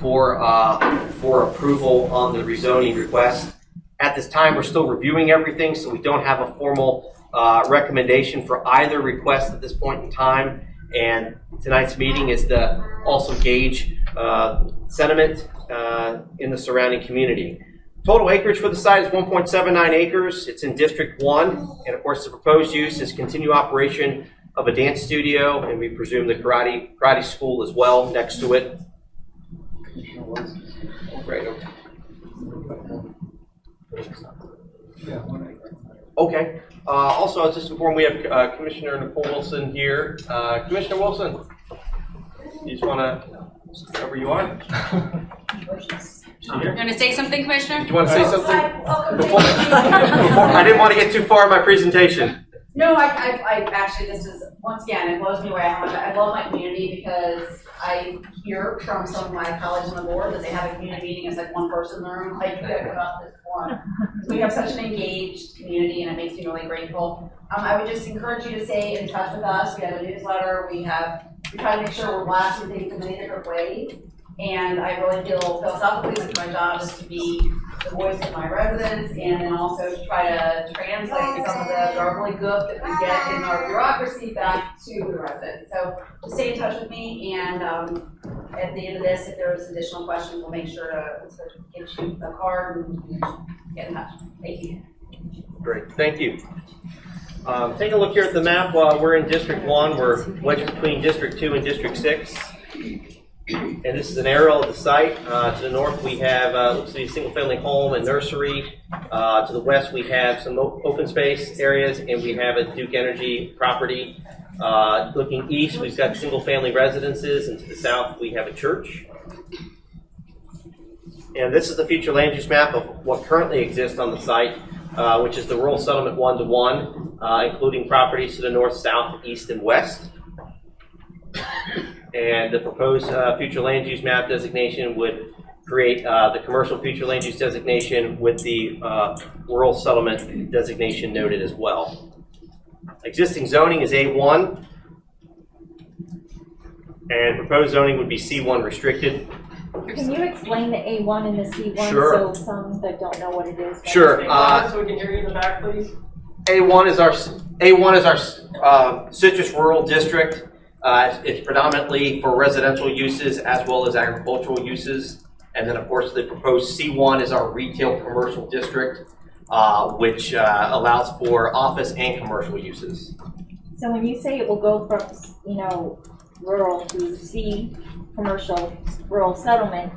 for approval on the rezoning request. At this time, we're still reviewing everything, so we don't have a formal recommendation for either request at this point in time. And tonight's meeting is to also gauge sentiment in the surrounding community. Total acreage for the site is 1.79 acres. It's in District 1. And of course, the proposed use is continued operation of a dance studio, and we presume the karate school as well next to it. Right. Okay. Also, I was just informed we have Commissioner Nicole Wilson here. Commissioner Wilson, you just want to, wherever you are. You want to say something, Commissioner? Do you want to say something? I didn't want to get too far in my presentation. No, I actually, this is, once again, it blows me away how much I love my community, because I hear from some of my colleagues on the board that they have a community meeting, it's like one person in the room, like, about this one. We have such an engaged community, and it makes me really grateful. I would just encourage you to stay in touch with us. We have a newsletter. We try to make sure we're blasting things in many different ways. And I really feel philosophically like my job is to be the voice of my residents, and then also to try to translate some of the garbly goof that we get in our bureaucracy back to the residents. So just stay in touch with me, and at the end of this, if there's additional questions, we'll make sure to get you a card and get in touch. Thank you. Great, thank you. Take a look here at the map. We're in District 1. We're wedged between District 2 and District 6. And this is an aerial of the site. To the north, we have looks to be a single-family home and nursery. To the west, we have some open space areas, and we have a Duke Energy property. Looking east, we've got single-family residences, and to the south, we have a church. And this is the future land use map of what currently exists on the site, which is the rural settlement 1-to-1, including properties to the north, south, east, and west. And the proposed future land use map designation would create the commercial future land use designation with the rural settlement designation noted as well. Existing zoning is A1, and proposed zoning would be C1 restricted. Can you explain the A1 and the C1 Sure. so some that don't know what it is? Sure. So we can hear you in the back, please. A1 is our citrus rural district. It's predominantly for residential uses as well as agricultural uses. And then, of course, the proposed C1 is our retail commercial district, which allows for office and commercial uses. So when you say it will go from, rural to C, commercial rural settlement,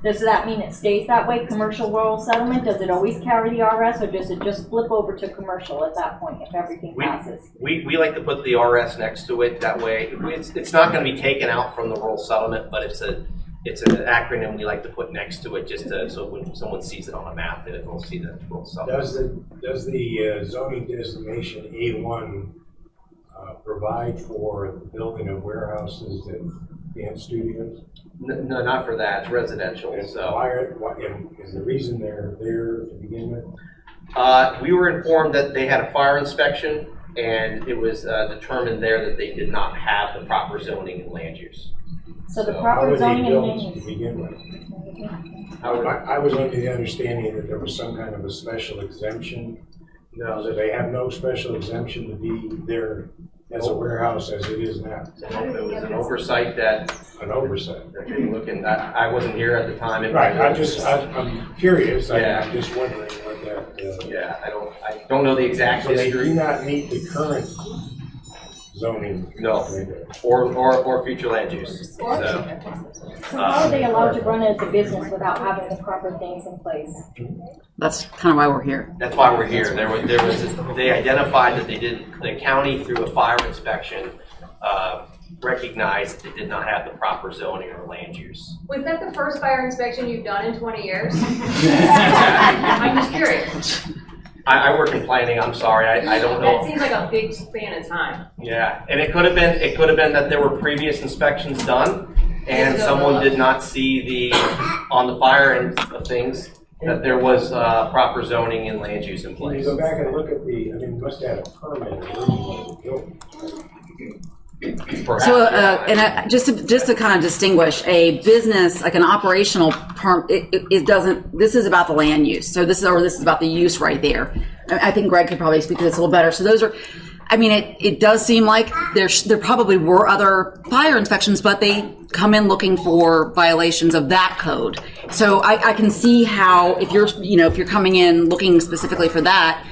does that mean it stays that way, commercial rural settlement? Does it always carry the RS, or does it just flip over to commercial at that point if everything passes? We like to put the RS next to it. That way, it's not going to be taken out from the rural settlement, but it's an acronym we like to put next to it, just so when someone sees it on a map, that it will see that it's rural settlement. Does the zoning designation A1 provide for the building of warehouses and dance studios? No, not for that. It's residential. And So why is the reason they're there to begin with? we were informed that they had a fire inspection, and it was determined there that they did not have the proper zoning and land use. So the How proper were they zoning and built land to use. begin with? I was under the understanding that there was some kind of a special exemption. No, So they have no special exemption to be there as a warehouse as it is now. it was an oversight that An oversight. they were looking at. I wasn't here at the time. Right, I'm curious. Yeah. I'm just wondering what that. Yeah, I don't know the exact So they do history. not meet the current zoning. No. Or future land use. So how are they allowed to run it as a business without having the proper things in place? That's kind of why we're here. That's why we're here. They identified that the county through a fire inspection recognized that they did not have the proper zoning or land use. Was that the first fire inspection you've done in 20 years? I'm just curious. I work in planning. I'm sorry. I don't know. That seems like a big span of time. Yeah, and it could have been that there were previous inspections done, and someone did not see on the fire end of things that there was proper zoning and land use in Can you place. go back and look at you must have had a permit originally when it was built. perhaps. Just to kind of distinguish, a business, like an operational it doesn't, this is about the land use. So this is about the use right there. I think Greg could probably speak to this a little better. So those are, I mean, it does seem like there probably were other fire inspections, but they come in looking for violations of that code. So I can see how if you're coming in looking specifically for that,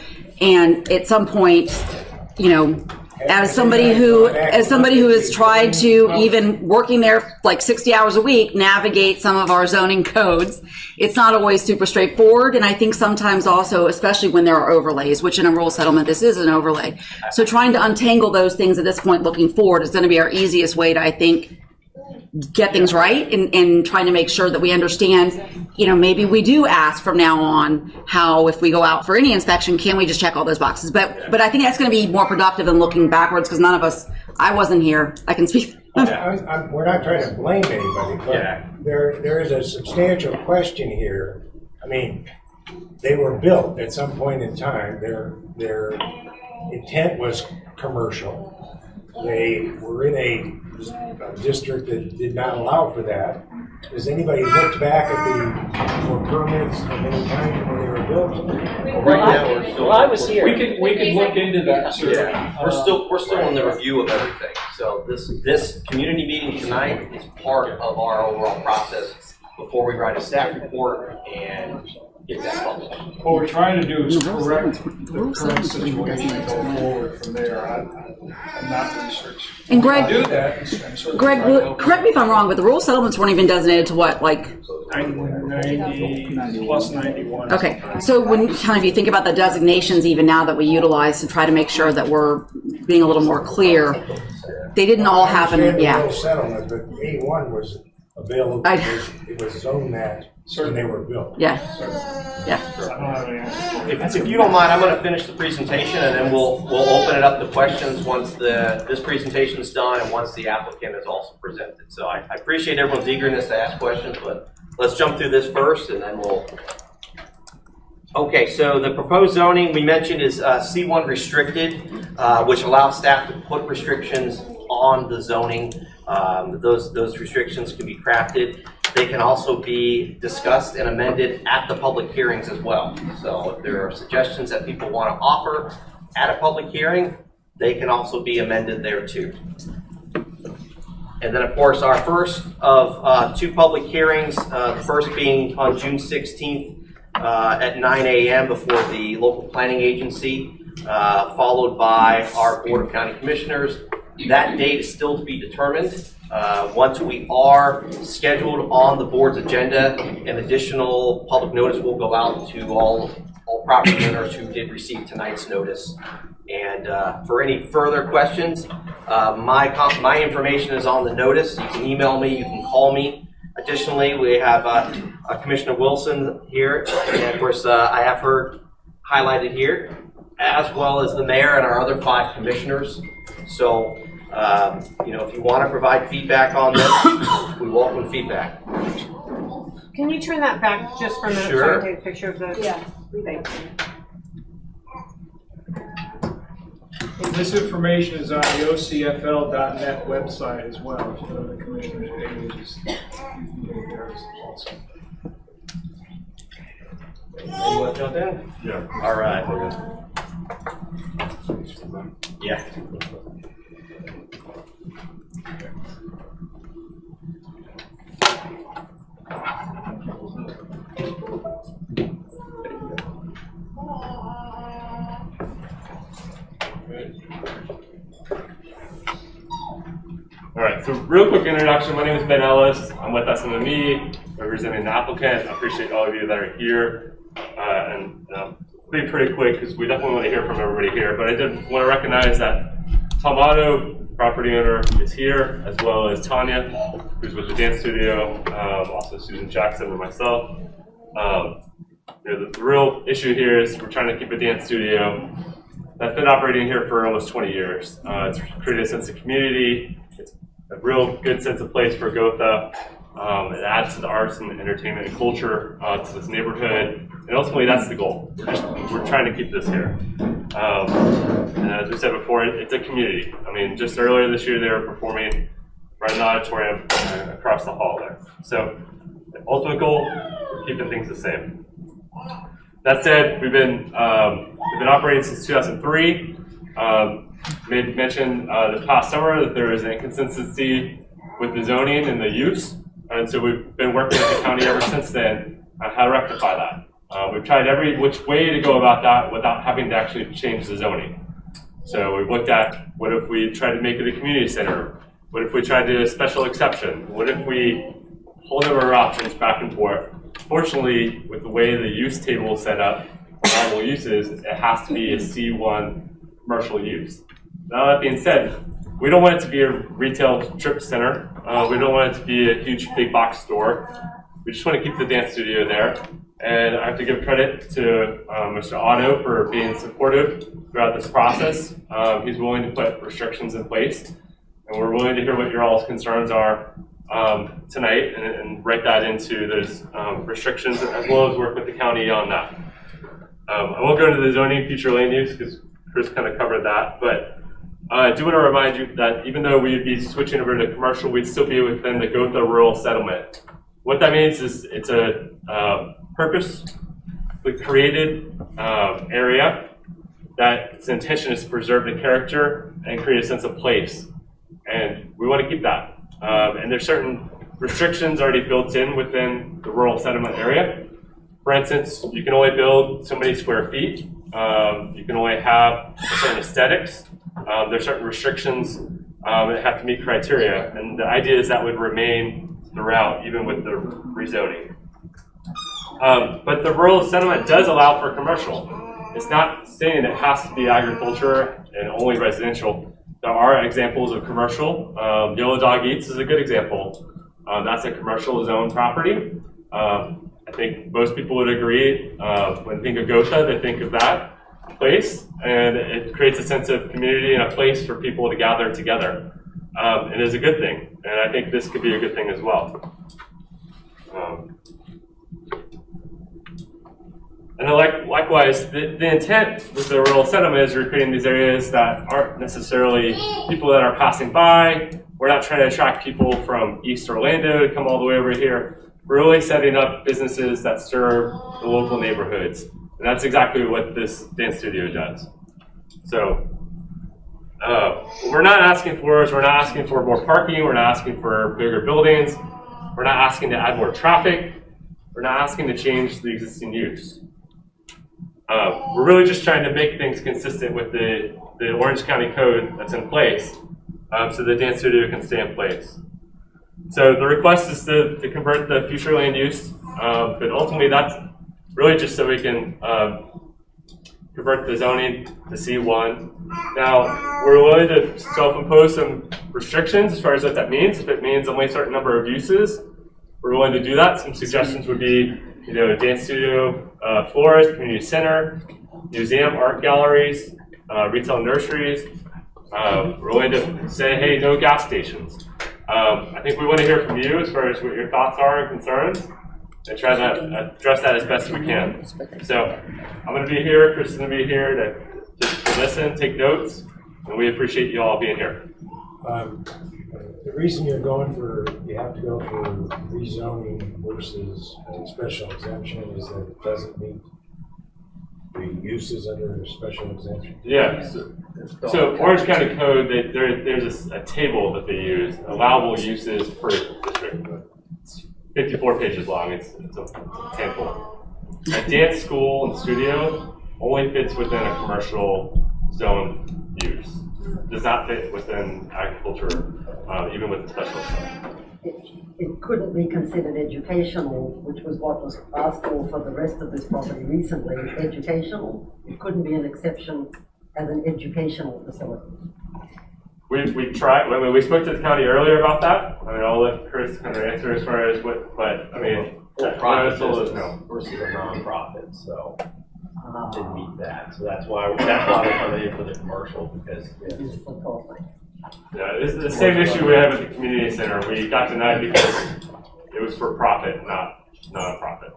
and at some point, as somebody who has tried to, even working there like 60 hours a week, navigate some of our zoning codes, it's not always super straightforward. And I think sometimes also, especially when there are overlays, which in a rural settlement, this is an overlay. So trying to untangle those things at this point looking forward is going to be our easiest way to, I think, get things right and trying to make sure that we understand, maybe we do ask from now on how, if we go out for any inspection, can we just check all those boxes? But I think that's going to be more productive than looking backwards, because none of us, I wasn't here, I can speak. We're not trying to blame anybody, but there is a substantial question here. I mean, they were built at some point in time. Their intent was commercial. They were in a district that did not allow for that. Has anybody looked back at for permits of any kind when they were built? Right now, we're still. I was here. We could look into that, sir. Yeah, we're still in the review of everything. So this community meeting tonight is part of our overall process before we write a staff report and get that published. What we're trying to do is correct the current situation and go forward from there. I'm not research. And Greg, do that. Greg, correct me if I'm wrong, but the rural settlements weren't even designated to what, like? 90 plus 91. Okay, so when kind of you think about the designations even now that we utilize to try to make sure that we're being a little more clear, they didn't all happen, yeah. Settlement, but A1 was available. It was zoned that when they were built. Yeah. If you don't mind, I'm going to finish the presentation, and then we'll open it up to questions once this presentation is done and once the applicant is also presented. So I appreciate everyone's eagerness to ask questions, but let's jump through this first, and then we'll. Okay, so the proposed zoning we mentioned is C1 restricted, which allows staff to put restrictions on the zoning. Those restrictions can be crafted. They can also be discussed and amended at the public hearings as well. So if there are suggestions that people want to offer at a public hearing, they can also be amended there too. And then of course our first of two public hearings, the first being on June 16th at 9 a.m. before the local planning agency, followed by our Board of County Commissioners. That date is still to be determined. Once we are scheduled on the board's agenda, an additional public notice will go out to all property owners who did receive tonight's notice. And for any further questions, my information is on the notice. You can email me, you can call me. Additionally, we have Commissioner Wilson here, and of course I have her highlighted here, as well as the mayor and our other 5 commissioners. So if you want to provide feedback on this, we welcome feedback. Can you turn that back just for a minute? Sure. So I can take a picture of the. Yeah. Thanks. This information is on the ocfl.net website as well. If you go to the commissioner's pages, you can get it there also. You want to jump in? Yeah. All right. Yeah. All right, so real quick introduction. My name is Ben Ellis. I'm with SMME, representing the applicant. I appreciate all of you that are here. Be pretty quick because we definitely want to hear from everybody here. But I did want to recognize that Tom Otto, property owner, is here, as well as Tanya, who's with the dance studio, also Susan Jackson and myself. The real issue here is we're trying to keep a dance studio that's been operating here for almost 20 years. It's created a sense of community. It's a real good sense of place for Gotha. It adds to the arts and entertainment and culture to this neighborhood. And ultimately, that's the goal. We're trying to keep this here. And as we said before, it's a community. I mean, just earlier this year, they were performing right in the auditorium across the hall there. So the ultimate goal, we're keeping things the same. That said, we've been operating since 2003. Made mention this past summer that there is an inconsistency with the zoning and the use, and so we've been working with the county ever since then on how to rectify that. We've tried every which way to go about that without having to actually change the zoning. So we've looked at what if we tried to make it a community center? What if we tried to do a special exception? What if we whole number of options back and forth? Fortunately, with the way the use table is set up, allowable uses, it has to be a C1 commercial use. Now that being said, we don't want it to be a retail strip center. We don't want it to be a huge big box store. We just want to keep the dance studio there. And I have to give credit to Mr. Otto for being supportive throughout this process. He's willing to put restrictions in place, and we're willing to hear what your all's concerns are tonight and write that into those restrictions, as well as work with the county on that. I won't go into the zoning future land use because Chris kind of covered that, but I do want to remind you that even though we'd be switching over to commercial, we'd still be within the Gotha rural settlement. What that means is it's a purposely created area that its intention is to preserve the character and create a sense of place. And we want to keep that. And there's certain restrictions already built in within the rural settlement area. For instance, you can only build so many square feet. You can only have certain aesthetics. There's certain restrictions that have to meet criteria. And the idea is that would remain throughout, even with the rezoning. But the rural settlement does allow for commercial. It's not saying it has to be agriculture and only residential. There are examples of commercial. Yellow Dog Eats is a good example. That's a commercial zone property. I think most people would agree when they think of Gotha, they think of that place, and it creates a sense of community and a place for people to gather together. It is a good thing, and I think this could be a good thing as well. And then likewise, the intent with the rural settlement is we're creating these areas that aren't necessarily people that are passing by. We're not trying to attract people from East Orlando to come all the way over here. We're really setting up businesses that serve the local neighborhoods. And that's exactly what this dance studio does. So what we're not asking for is we're not asking for more parking. We're not asking for bigger buildings. We're not asking to add more traffic. We're not asking to change the existing use. We're really just trying to make things consistent with the Orange County code that's in place so the dance studio can stay in place. So the request is to convert the future land use, but ultimately that's really just so we can convert the zoning to C1. Now, we're willing to self-impose some restrictions as far as what that means. If it means only a certain number of uses, we're willing to do that. Some suggestions would be, dance studio, florist, community center, museum, art galleries, retail nurseries. We're willing to say, hey, no gas stations. I think we want to hear from you as far as what your thoughts are and concerns, and try to address that as best we can. So I'm going to be here, Chris is going to be here to listen, take notes, and we appreciate you all being here. The reason you have to go for rezoning versus a special exemption is that it doesn't meet the uses under a special exemption. Yeah. So Orange County Code, there's a table that they use, allowable uses per district. It's 54 pages long. It's a handful. A dance school and studio only fits within a commercial zone use. Does not fit within agriculture, even with the special zone. It couldn't be considered educational, which was what was asked for the rest of this property recently. Educational, it couldn't be an exception as an educational facility. We tried, when we spoke to the county earlier about that. I mean, I'll let Chris kind of answer as far as what, but I mean, Profit no. versus a nonprofit, so didn't meet that. So that's why we're coming in for the commercial, because yeah, it's the same issue we have at the community center. We got denied because it was for profit, not non-profit.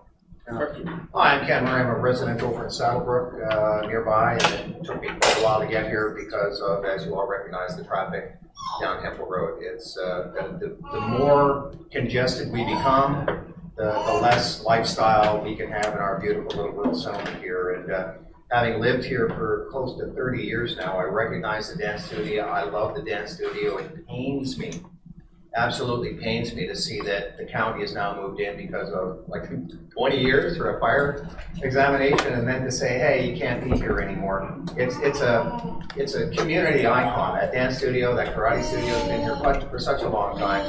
Hi, I'm Ken Murray. I'm a resident over in Saddlebrook, nearby, and it took me quite a while to get here because of, as you all recognize, the traffic down Temple Road. It's the more congested we become, the less lifestyle we can have in our beautiful little rural settlement here. And having lived here for close to 30 years now, I recognize the dance studio. I love the dance studio. It pains me. Absolutely pains me to see that the county has now moved in because of like 20 years for a fire examination, and then to say, hey, you can't be here anymore. It's a community icon. That dance studio, that karate studio has been here for such a long time.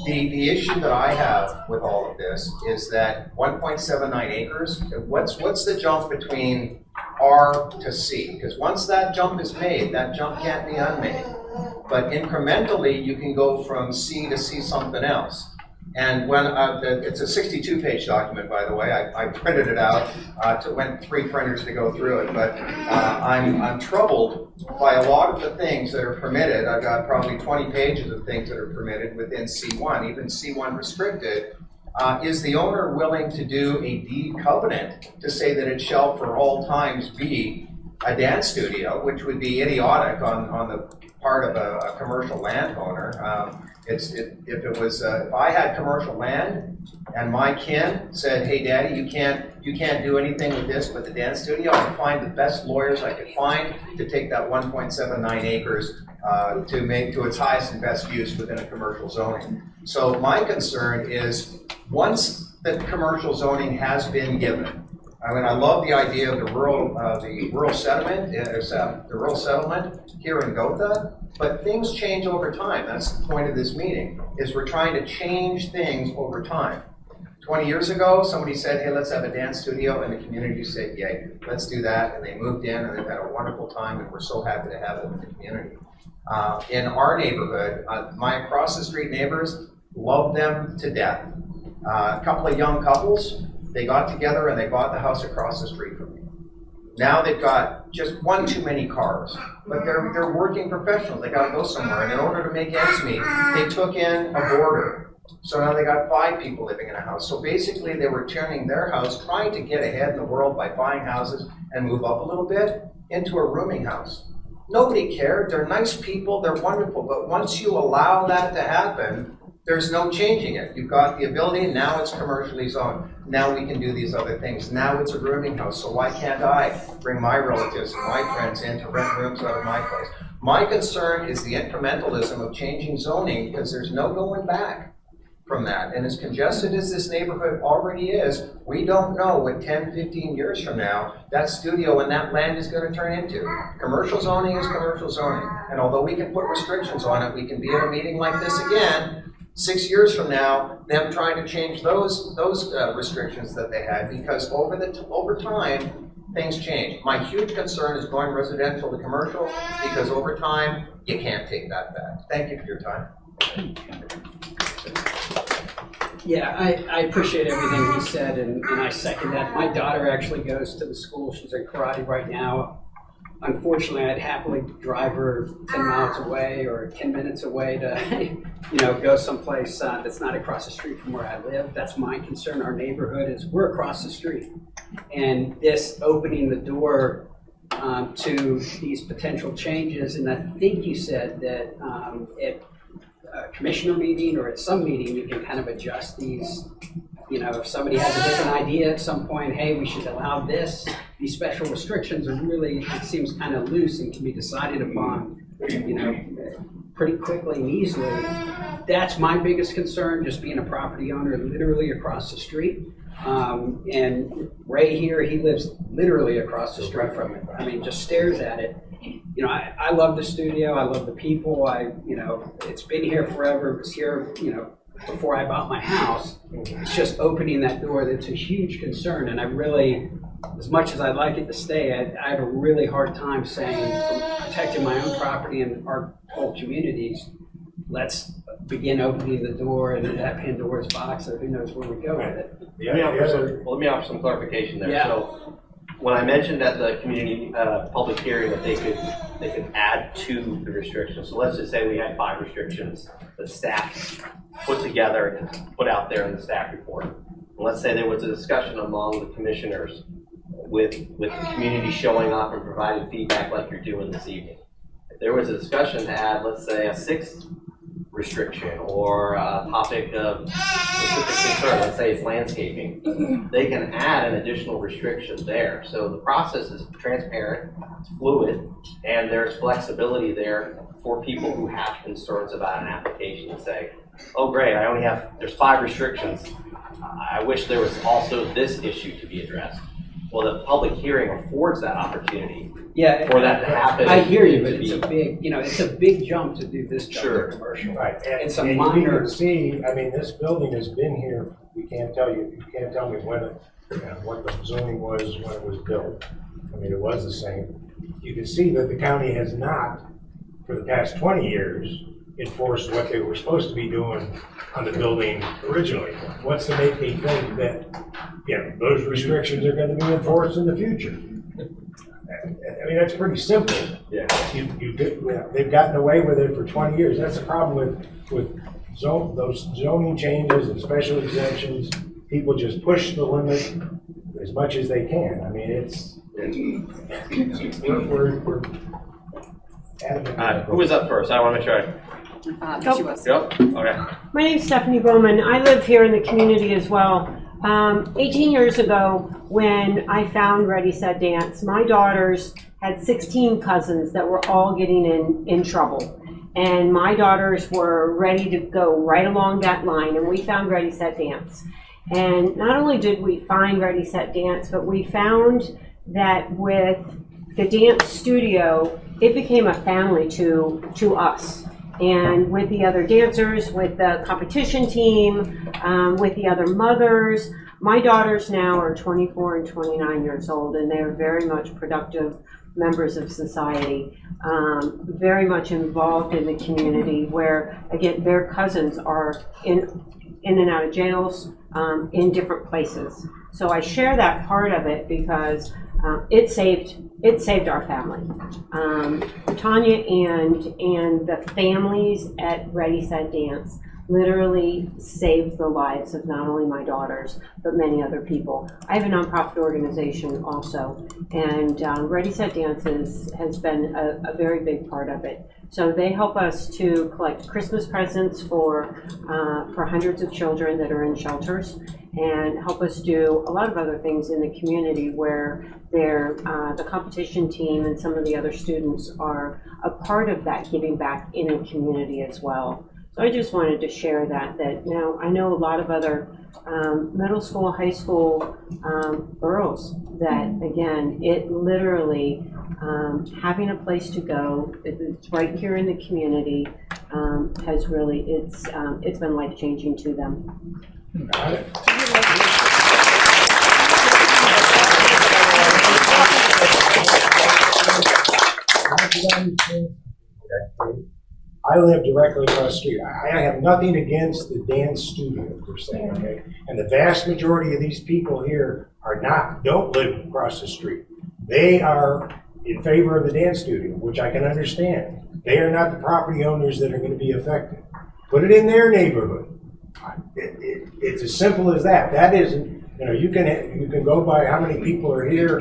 The issue that I have with all of this is that 1.79 acres, what's the jump between R to C? Because once that jump is made, that jump can't be unmade. But incrementally, you can go from C to C something else. And when it's a 62-page document, by the way. I printed it out. It went 3 printers to go through it. But I'm troubled by a lot of the things that are permitted. I've got probably 20 pages of things that are permitted within C1, even C1 restricted. Is the owner willing to do a deed covenant to say that it shall for all times be a dance studio, which would be idiotic on the part of a commercial landowner? If I had commercial land and my kin said, "Hey, Daddy, you can't do anything with this but the dance studio," I'd find the best lawyers I could find to take that 1.79 acres to its highest and best use within a commercial zoning. So my concern is once the commercial zoning has been given. I mean, I love the idea of the rural settlement, here in Gotha, but things change over time. That's the point of this meeting, is we're trying to change things over time. 20 years ago, somebody said, hey, let's have a dance studio, and the community said, yay, let's do that, and they moved in, and they've had a wonderful time, and we're so happy to have them in the community. In our neighborhood, my across the street neighbors love them to death. A couple of young couples, they got together and they bought the house across the street from me. Now they've got just one too many cars, but they're working professionals. They got to go somewhere, and in order to make ends meet, they took in a boarder. So now they got 5 people living in a house. So basically, they were turning their house, trying to get ahead in the world by buying houses and move up a little bit, into a rooming house. Nobody cared. They're nice people. They're wonderful. But once you allow that to happen, there's no changing it. You've got the ability, now it's commercially zoned. Now we can do these other things. Now it's a rooming house, so why can't I bring my relatives and my friends in to rent rooms out of my place? My concern is the incrementalism of changing zoning, because there's no going back from that. And as congested as this neighborhood already is, we don't know what 10, 15 years from now that studio and that land is going to turn into. Commercial zoning is commercial zoning. And although we can put restrictions on it, we can be at a meeting like this again 6 years from now, them trying to change those restrictions that they had, because over time, things change. My huge concern is going residential to commercial, because over time, you can't take that back. Thank you for your time. Yeah, I appreciate everything he said, and I second that. My daughter actually goes to the school. She's in karate right now. Unfortunately, I'd happily drive her 10 miles away or 10 minutes away to, go someplace that's not across the street from where I live. That's my concern. Our neighborhood is, we're across the street. And this opening the door to these potential changes, and I think you said that at a commissioner meeting or at some meeting, you can kind of adjust these. If somebody has a different idea at some point, hey, we should allow this, these special restrictions are really, it seems kind of loose and can be decided upon, pretty quickly and easily. That's my biggest concern, just being a property owner literally across the street. And Ray here, he lives literally across the street from it. I mean, just stares at it. I love the studio. I love the people. It's been here forever. It was here, before I bought my house. It's just opening that door that's a huge concern. And I really, as much as I'd like it to stay, I have a really hard time saying, from protecting my own property and our whole communities, let's begin opening the door and that Pandora's box, or who knows where we go with it. Let me offer some clarification there. Yeah. So when I mentioned at the community public hearing that they could add to the restrictions. So let's just say we had 5 restrictions that staff put together and put out there in the staff report. let's say there was a discussion among the commissioners with the community showing up and providing feedback like you're doing this evening. If there was a discussion to add, let's say, a sixth restriction or a topic of specific concern, let's say it's landscaping, they can add an additional restriction there. So the process is transparent, it's fluid, and there's flexibility there for people who have concerns about an application to say, oh great, there's 5 restrictions. I wish there was also this issue to be addressed. Well, the public hearing affords that opportunity Yeah, for that to happen. I hear you, but it's a big jump to do this jump Sure. to commercial. Right, It's a and you minor. can see, I mean, this building has been here, you can't tell me when what the zoning was when it was built. I mean, it was the same. You can see that the county has not, for the past 20 years, enforced what they were supposed to be doing on the building originally. What's to make me think that, those restrictions are gonna be enforced in the future? I mean, that's pretty simple. Yeah. They've gotten away with it for 20 years. That's the problem with those zoning changes and special exemptions. People just push the limit as much as they can. I mean, we're adamant. Who was up first? I want to try. She was. Yep. Okay. My name's Stephanie Bowman. I live here in the community as well. 18 years ago, when I found Ready, Set, Dance, my daughters had 16 cousins that were all getting in trouble. And my daughters were ready to go right along that line, and we found Ready, Set, Dance. And not only did we find Ready, Set, Dance, but we found that with the dance studio, it became a family to us. And with the other dancers, with the competition team, with the other mothers, my daughters now are 24 and 29 years old, and they're very much productive members of society, very much involved in the community where, again, their cousins are in and out of jails, in different places. So I share that part of it because it saved our family. Tanya and the families at Ready, Set, Dance literally saved the lives of not only my daughters, but many other people. I have a nonprofit organization also, and Ready, Set, Dance has been a very big part of it. So they help us to collect Christmas presents for hundreds of children that are in shelters, and help us do a lot of other things in the community where the competition team and some of the other students are a part of that giving back in the community as well. So I just wanted to share that now I know a lot of other middle school, high school girls that, again, it literally, having a place to go, it's right here in the community, has really, it's been life-changing to them. Got it. I live directly across the street. I have nothing against the dance studio per se, okay? And the vast majority of these people here don't live across the street. They are in favor of the dance studio, which I can understand. They are not the property owners that are going to be affected. Put it in their neighborhood. It's as simple as that. That isn't, you can go by how many people are here.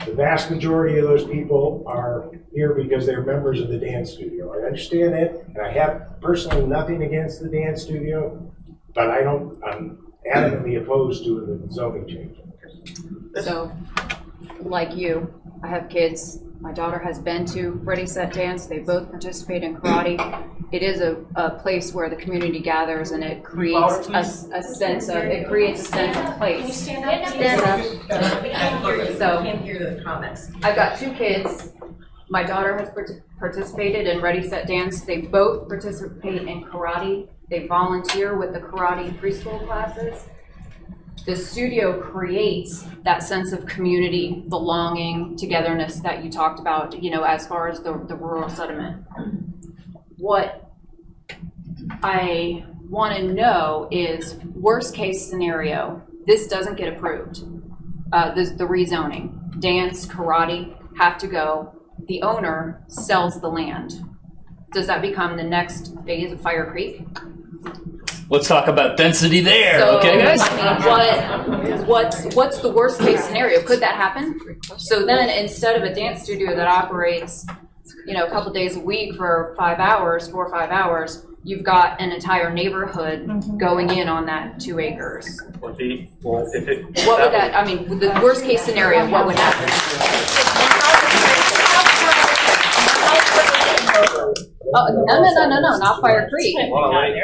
The vast majority of those people are here because they're members of the dance studio. I understand that, and I have personally nothing against the dance studio, but I'm adamantly opposed to the zoning change. So, like you, I have kids. My daughter has been to Ready, Set, Dance. They both participate in karate. It is a place where the community gathers, and it creates a sense of place. Can you stand up? So, Can't hear the comments. I've got 2 kids. My daughter has participated in Ready, Set, Dance. They both participate in karate. They volunteer with the karate preschool classes. The studio creates that sense of community, belonging, togetherness that you talked about, as far as the rural settlement. What I want to know is, worst case scenario, this doesn't get approved. The rezoning, dance, karate have to go. The owner sells the land. Does that become the next phase of Fire Creek? let's talk about density there, So, okay, guys? I mean, what's the worst case scenario? Could that happen? So then, instead of a dance studio that operates, a couple days a week for 5 hours, 4 or 5 hours, you've got an entire neighborhood going in on that 2 acres. Well, if it. What would that, I mean, the worst case scenario, what would happen? No, not Fire Creek.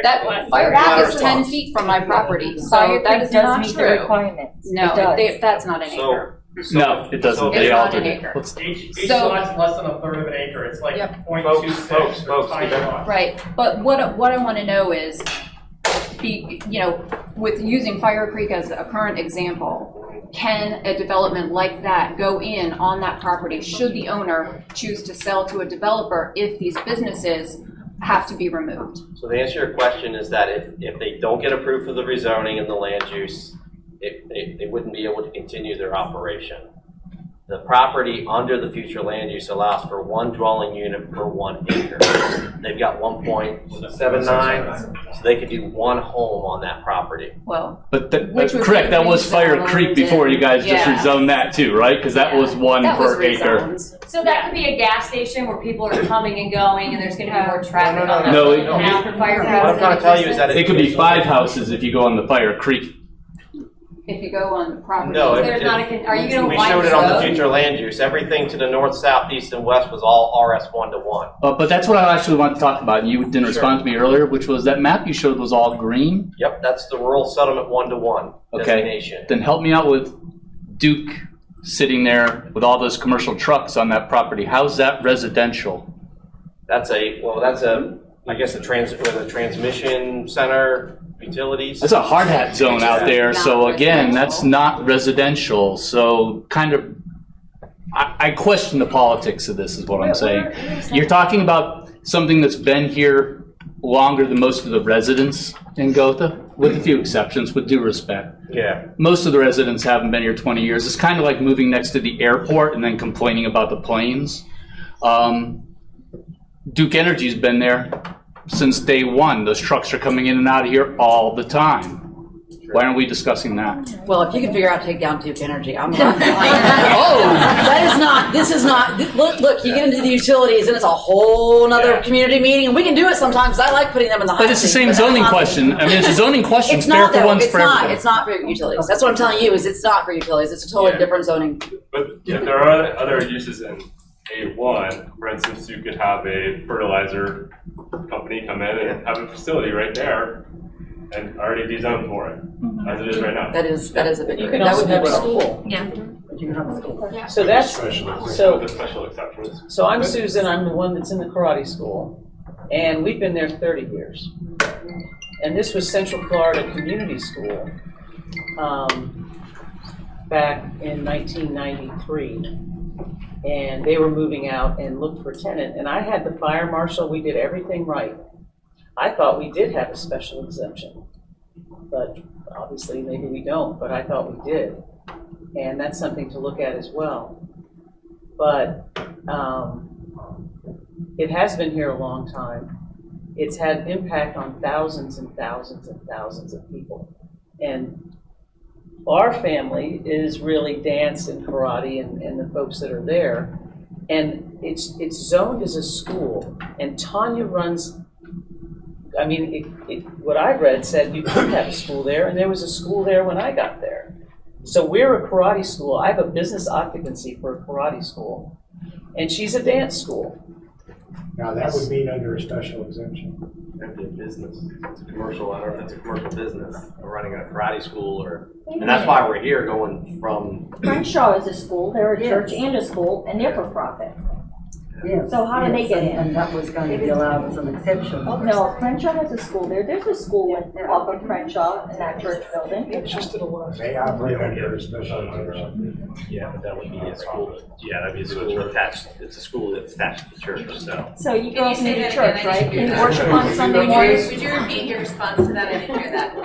That Fire Creek is 10 feet from my property, so that is not meet the true. requirements. No, It does. that's not an acre. No, it doesn't. It's They not altered an it. acre. Each So- lot's less than a third of an acre, it's like Yep. 0.26 for tiny Folks, lots. Right, but what I want to know is, with using Fire Creek as a current example, can a development like that go in on that property should the owner choose to sell to a developer if these businesses have to be removed? So the answer to your question is that if they don't get approved for the rezoning and the land use, they wouldn't be able to continue their operation. The property under the future land use allows for 1 dwelling unit per 1 acre. They've got 1.79, so they could do 1 home on that property. Well, But Which would correct, be that was Fire rezoned Creek before you guys just yeah. rezoned that too, right? Because that was 1 that was per acre. rezoned. So that could be a gas station where people are coming and going, and there's gonna be more traffic on that. No, road it- after Fire What I'm trying to tell you is that It could be 5 houses if you go on the Fire Creek. If you go on the property. No, There's not a, are you gonna we widen showed the it on the road? future land use. Everything to the north, south, east, and west was all RS 1 to 1. But that's what I actually wanted to talk about. You didn't respond to me earlier, which was that map you showed was all green. Yep, that's the rural settlement 1 to 1 Okay. designation. Then help me out with Duke sitting there with all those commercial trucks on that property. How's that residential? That's I guess a transmission center, utilities. That's a hard hat zone out there. So again, that's not residential. So kind of, I question the politics of this is what I'm saying. You're talking about something that's been here longer than most of the residents in Gotha, with a few exceptions, with due respect. Yeah. Most of the residents haven't been here 20 years. It's kind of like moving next to the airport and then complaining about the planes. Duke Energy's been there since day 1. Those trucks are coming in and out of here all the time. Why aren't we discussing that? Well, if you can figure out to take down Duke Energy, I'm not. This is not, look, you get into the utilities and it's a whole nother community meeting, and we can do it sometimes, 'cause I like putting them in the hot But it's the seat, same but that's zoning not- question. I mean, it's a zoning question, It's fair not for though, once, it's for not, everyone. it's not for utilities. That's what I'm telling you, is it's not for utilities, it's a totally Yeah. different zoning. But if there are other uses in A1, for instance, you could have a fertilizer company come in and have a facility right there and already be zoned for it, as it is right now. That is a big, You can that also would be have a well. school. Yeah. You can have a school. So that's, so, With the special exceptions. so I'm Susan, I'm the one that's in the karate school, and we've been there 30 years. And this was Central Florida Community School, back in 1993. And they were moving out and looked for a tenant, and I had the fire marshal, we did everything right. I thought we did have a special exemption, but obviously maybe we don't, but I thought we did. And that's something to look at as well. But it has been here a long time. It's had impact on thousands and thousands and thousands of people. And our family is really dance and karate and the folks that are there. And it's zoned as a school. And Tanya runs, I mean, what I've read said you could have a school there, and there was a school there when I got there. So we're a karate school. I have a business occupancy for a karate school. And she's a dance school. Now, that would mean under a special exemption. That'd be a business. It's a commercial, I don't know if it's a commercial business, or running a karate school, and that's why we're here going from. Crenshaw is a school, they're a church and a school, and they're for profit. Yes. So how do they get in? And that was going to be allowed as an exception. No, Crenshaw has a school there. There's a school off of Crenshaw in that church building. They operate under a special exemption. Yeah, but that would be a school. Yeah, that'd be a school attached. It's a school that's attached to the church. So you Can go you say to that church, again? right? Can you worship on Sunday mornings? Would you repeat your response to that? I didn't hear that.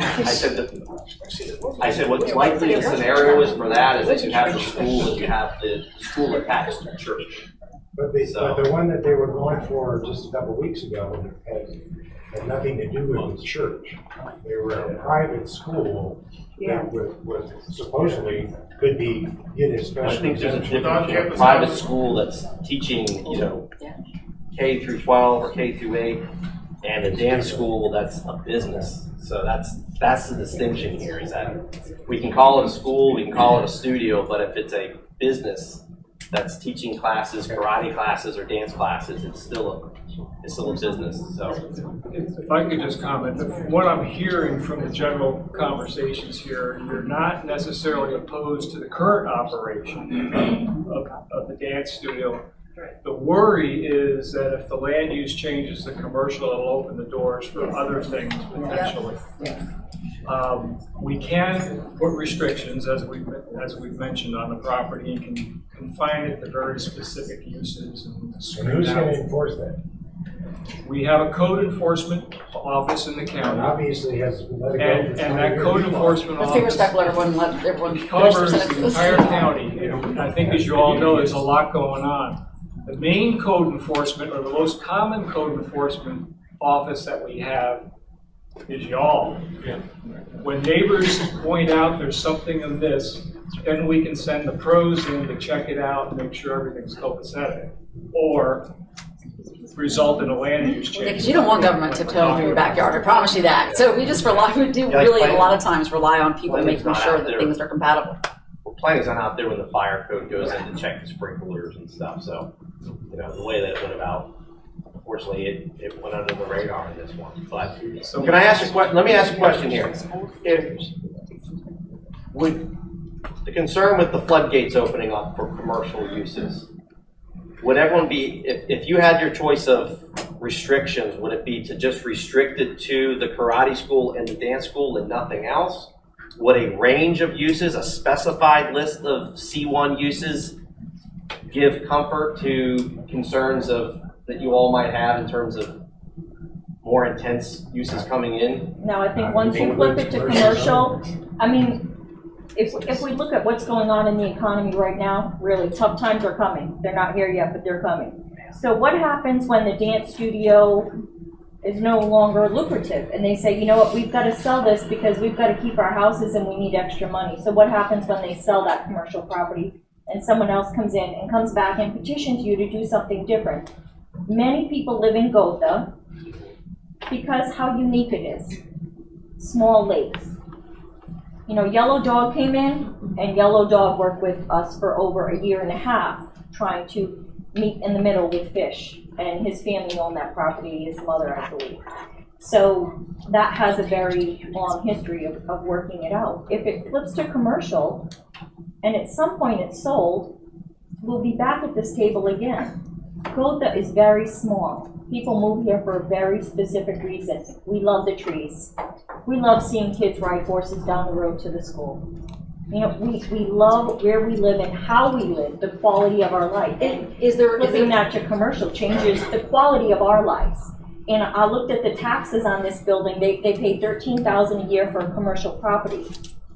I said what's likely the scenario is for that is that you have the school and you have the school attached to the church. But the one that they were going for just a couple of weeks ago had nothing to do with the church. They were a private school that was supposedly could get a I special think there's a exemption. difference between a private school that's teaching, K through 12 or K through 8, and a dance school that's a business. So that's the distinction here, is that we can call it a school, we can call it a studio, but if it's a business that's teaching classes, karate classes or dance classes, it's still a business. So If I could just comment, what I'm hearing from the general conversations here, you're not necessarily opposed to the current operation of the dance studio. The worry is that if the land use changes to commercial, it'll open the doors for other things potentially. We can put restrictions, as we've mentioned, on the property, and can confine it to very specific uses. And who's going to enforce that? We have a code enforcement office in the county. Obviously has let it go And for that 20 years. code enforcement Let's be office respectful, everyone covers finish their the entire county. And I think, as you all know, there's a lot going on. The main code enforcement, or the most common code enforcement office that we have, is y'all. When neighbors point out there's something amiss, then we can send the pros in to check it out and make sure everything's copacetic, or result in a land use change. Because you don't want government tiptoeing in your backyard, I promise you that. So we just really a lot of times rely on people making sure that things are compatible. Well, planning's not out there when the fire code goes in to check the sprinklers and stuff. So, the way that it went about, unfortunately, it went under the radar in this one. But so can I ask a question? Let me ask a question here. Would the concern with the floodgates opening up for commercial uses, would everyone be, if you had your choice of restrictions, would it be to just restrict it to the karate school and the dance school and nothing else? Would a range of uses, a specified list of C1 uses, give comfort to concerns that you all might have in terms of more intense uses coming in? No, I think once you flip it to commercial, if we look at what's going on in the economy right now, really tough times are coming. They're not here yet, but they're coming. So what happens when the dance studio is no longer lucrative and they say, you know what, we've got to sell this because we've got to keep our houses and we need extra money. So what happens when they sell that commercial property and someone else comes in and comes back and petitions you to do something different? Many people live in Gotha because how unique it is. Small lakes. Yellow Dog came in, and Yellow Dog worked with us for over a year and a half trying to meet in the middle with fish. And his family owned that property, his mother, I believe. So that has a very long history of working it out. If it flips to commercial, and at some point it's sold, we'll be back at this table again. Gotha is very small. People move here for a very specific reason. We love the trees. We love seeing kids ride horses down the road to the school. We love where we live and how we live, the quality of our life. And flipping that to commercial changes the quality of our lives. And I looked at the taxes on this building. They pay $13,000 a year for a commercial property.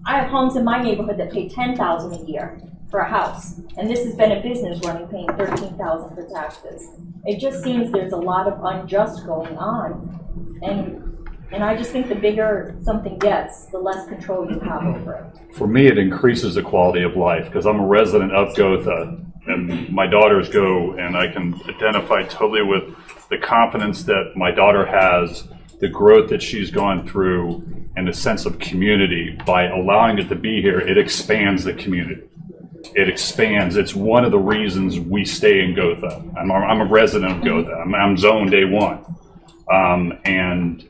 I have homes in my neighborhood that pay $10,000 a year for a house. And this has been a business running paying $13,000 for taxes. It just seems there's a lot of unjust going on. And I just think the bigger something gets, the less control you have over it. For me, it increases the quality of life because I'm a resident of Gotha and my daughters go, and I can identify totally with the confidence that my daughter has, the growth that she's gone through, and the sense of community. By allowing it to be here, it expands the community. It expands. It's one of the reasons we stay in Gotha. I'm a resident of Gotha. I'm zoned day one. And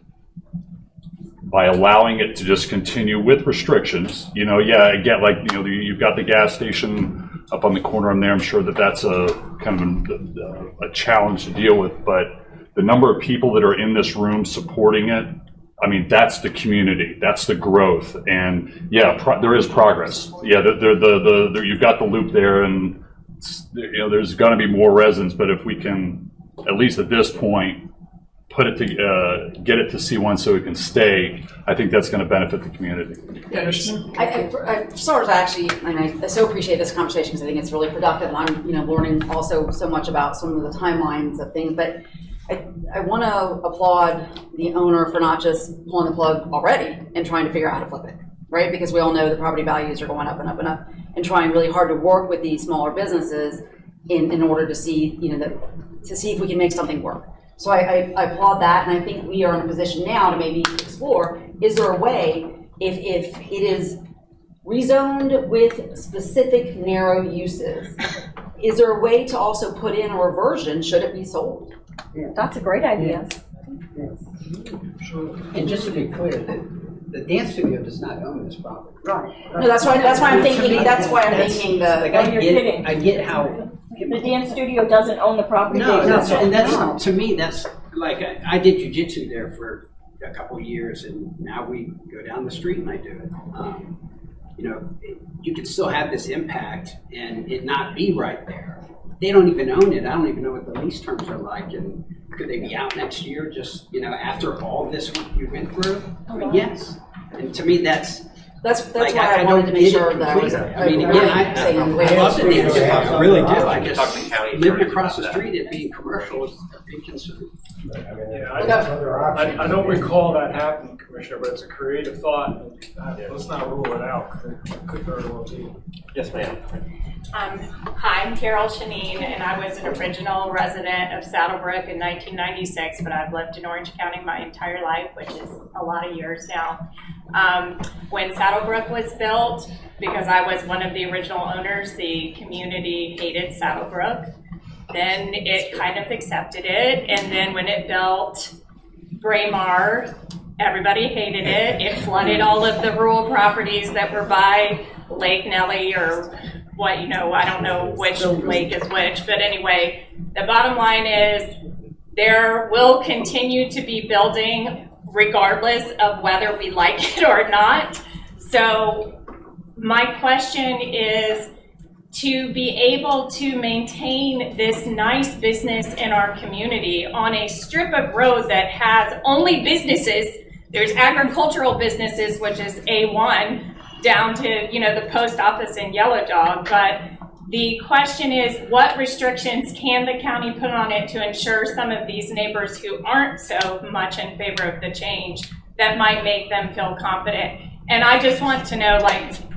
by allowing it to just continue with restrictions, I get you've got the gas station up on the corner in there. I'm sure that's a kind of a challenge to deal with, but the number of people that are in this room supporting it, that's the community, that's the growth, and there is progress. You've got the loop there, and there's going to be more residents, but if we can, at least at this point, put it to get it to C1 so it can stay, I think that's going to benefit the community. I sort of actually, and I so appreciate this conversation because I think it's really productive, and I'm learning also so much about some of the timelines of things. But I want to applaud the owner for not just pulling the plug already and trying to figure out how to flip it, right? Because we all know the property values are going up and up and up, and trying really hard to work with these smaller businesses in order to see, to see if we can make something work. So I applaud that, and I think we are in a position now to maybe explore, is there a way, if it is rezoned with specific narrow uses, is there a way to also put in a reversion should it be sold? That's a great idea. And just to be clear, the dance studio does not own this property. Right. No, that's why I'm thinking. That's why I'm thinking the. Like, I get how. The dance studio doesn't own the property. No, that's to me, that's like I did jujitsu there for a couple of years, and now we go down the street and I do it. You could still have this impact and it not be right there. They don't even own it. I don't even know what the lease terms are like, and could they be out next year? Just after all this we went through. I mean, yes. And to me, that's why I wanted to make sure that I was. I mean, again, I love the dance studio. I really do. I just living across the street, it being commercial is a big concern. I don't recall that happening, Commissioner, but it's a creative thought. Let's not rule it out. It could very well be. Yes, ma'am. Hi, I'm Carol Shanine, and I was an original resident of Saddlebrook in 1996, but I've lived in Orange County my entire life, which is a lot of years now. When Saddlebrook was built, because I was one of the original owners, the community hated Saddlebrook. Then it kind of accepted it, and then when it built Braemar, everybody hated it. It flooded all of the rural properties that were by Lake Nellie or what, I don't know which lake is which, but anyway, the bottom line is there will continue to be building regardless of whether we like it or not. So my question is, to be able to maintain this nice business in our community on a strip of road that has only businesses, there's agricultural businesses, which is A1, down to, the post office in Yellow Dog, but the question is, what restrictions can the county put on it to ensure some of these neighbors who aren't so much in favor of the change that might make them feel confident? And I just want to know,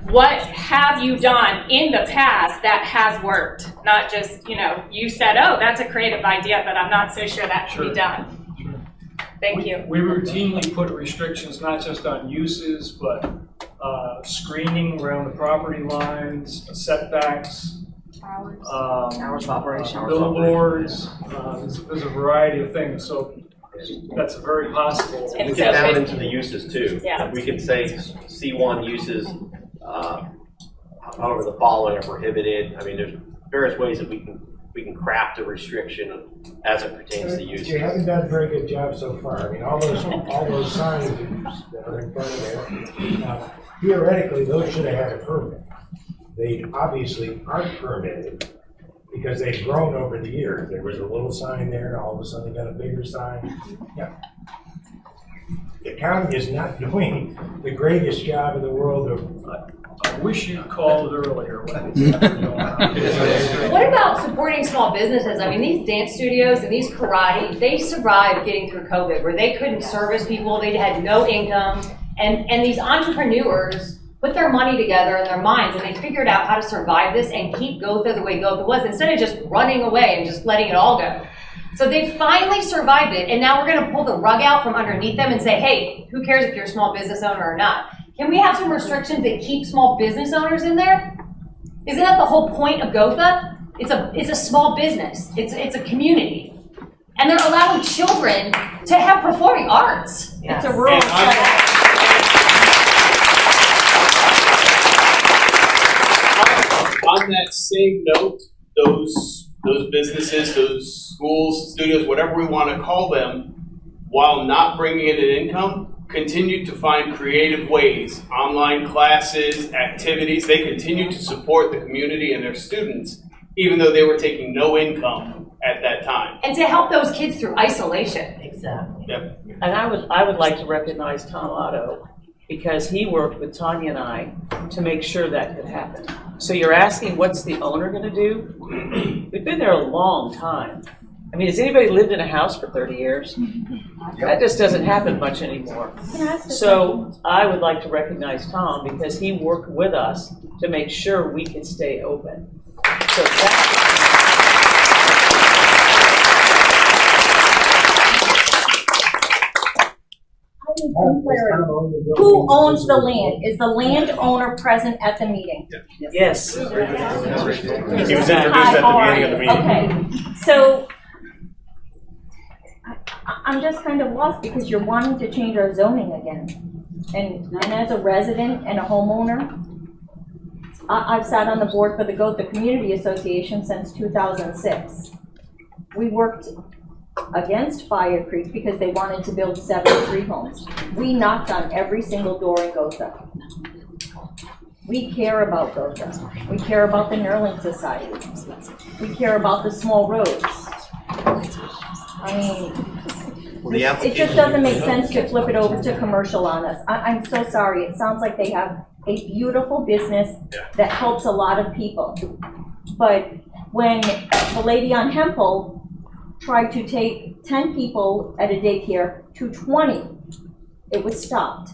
what have you done in the past that has worked? Not just, you said, oh, that's a creative idea, but I'm not so sure that can be done. Thank you. We routinely put restrictions not just on uses, but screening around the property lines, setbacks, hours of operation, billboards. There's a variety of things. So that's very possible. We get down into the uses too. Yeah. We can say C1 uses, however, the following are prohibited. I mean, there's various ways that we can craft a restriction as it pertains to uses. You haven't done a very good job so far. I mean, all those signs that are in front of there, theoretically, those should have had a permit. They obviously aren't permitted because they've grown over the years. There was a little sign there, all of a sudden they got a bigger sign. Yeah. The county is not doing the greatest job in the world of. I wish you'd called earlier. What about supporting small businesses? I mean, these dance studios and these karate, they survived getting through COVID, where they couldn't service people, they had no income, and these entrepreneurs put their money together in their minds, and they figured out how to survive this and keep Gotha the way Gotha was, instead of just running away and just letting it all go. So they finally survived it, and now we're going to pull the rug out from underneath them and say, hey, who cares if you're a small business owner or not? Can we have some restrictions that keep small business owners in there? Isn't that the whole point of Gotha? It's a small business. It's a community. And they're allowing children to have performing arts. Yes. It's a rural setting. On that same note, those businesses, those schools, studios, whatever we want to call them, while not bringing in an income, continue to find creative ways, online classes, activities. They continue to support the community and their students, even though they were taking no income at that time. And to help those kids through isolation. Exactly. Yep. And I would like to recognize Tom Otto, because he worked with Tanya and I to make sure that could happen. So you're asking, what's the owner going to do? We've been there a long time, I mean, has anybody lived in a house for 30 years? That just doesn't happen much anymore. So I would like to recognize Tom because he worked with us to make sure we could stay open. So Who owns the land? Is the landowner present at the meeting? yes. He was introduced at the beginning of the meeting. Okay, so I'm just kind of lost because you're wanting to change our zoning again. And as a resident and a homeowner, I've sat on the board for the Gotha Community Association since 2006. We worked against Fire Creek because they wanted to build 73 homes. We knocked on every single door in Gotha. We care about Gotha. We care about the Knurling Society. We care about the small roads. I mean, it just doesn't make sense to flip it over to commercial on us. I'm so sorry. It sounds like they have a beautiful business that helps a lot of people. But when the lady on Hempel tried to take 10 people at a daycare to 20, it was stopped.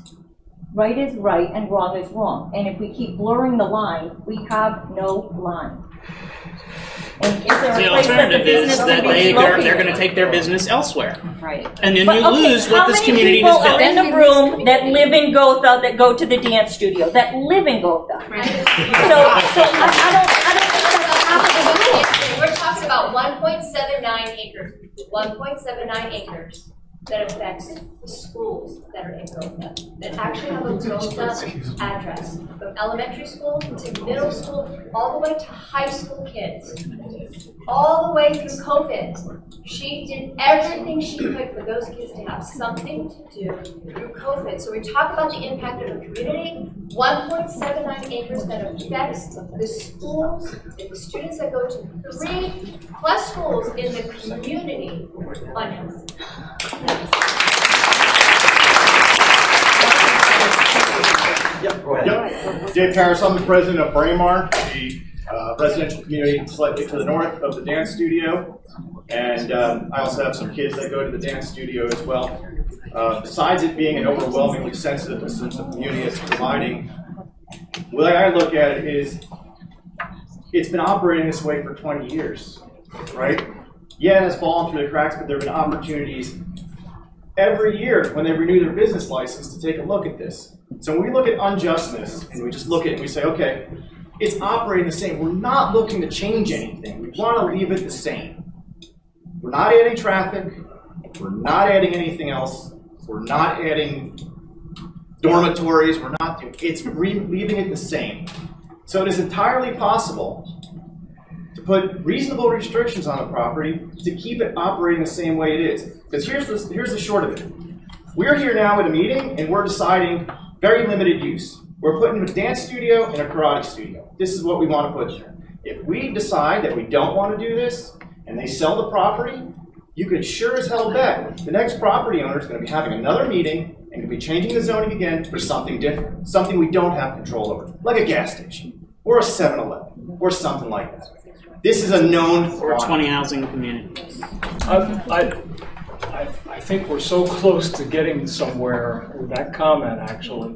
Right is right and wrong is wrong. And if we keep blurring the line, we have no line. And is there a The place that the alternative is business that can be they're located? going to take their business elsewhere. Right. And then But, you okay, lose what this community has How built. many people are in the room that live in Gotha that go to the dance studio, that live in Gotha? So I don't think that's half of the room. We're talking about 1.79 acres, 1.79 acres that affects the schools that are in Gotha, that actually have a Gotha address, from elementary school to middle school, all the way to high school kids, all the way through COVID. She did everything she could for those kids to have something to do through COVID. So we talk about the impact of the community, 1.79 acres that affects the schools, and the students that go to 3+ schools in the community on Dave Harris, I'm the president of Braemar, the residential community slightly to the north of the dance studio. And I also have some kids that go to the dance studio as well. Besides it being an overwhelmingly sensitive sense of community it's providing, the way I look at it is it's been operating this way for 20 years, right? Yeah, it has fallen through the cracks, but there have been opportunities every year when they renew their business license to take a look at this. So when we look at unjustness and we just look at it and we say, okay, it's operating the same. We're not looking to change anything. We want to leave it the same. We're not adding traffic. We're not adding anything else. We're not adding dormitories. We're not doing, it's leaving it the same. So it is entirely possible to put reasonable restrictions on the property to keep it operating the same way it is. Because here's the short of it. We're here now at a meeting and we're deciding very limited use. We're putting a dance studio and a karate studio. This is what we want to put there. If we decide that we don't want to do this and they sell the property, you can sure as hell bet the next property owner is going to be having another meeting and going to be changing the zoning again for something different, something we don't have control over, like a gas station or a 7-Eleven or something like that. This is a known Or 20 housing community. I think we're so close to getting somewhere with that comment, actually.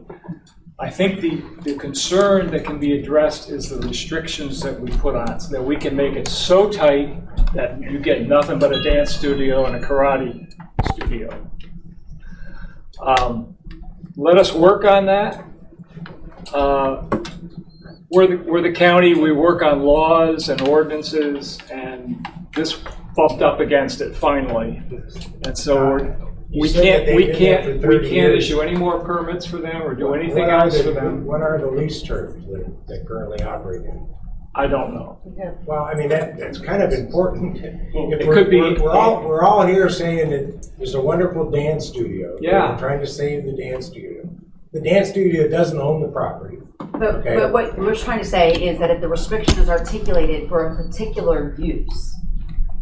I think the concern that can be addressed is the restrictions that we put on it, so that we can make it so tight that you get nothing but a dance studio and a karate studio. Let us work on that. We're the county, we work on laws and ordinances, and this bumped up against it finally. And so we can't issue any more permits for them or do anything else for them. What are the lease terms that currently operate in? I don't know. Well, I mean, that's kind of important. It could be. We're all here saying that there's a wonderful dance studio. Yeah. We're trying to save the dance studio. The dance studio doesn't own the property. But what we're trying to say is that if the restriction is articulated for a particular use,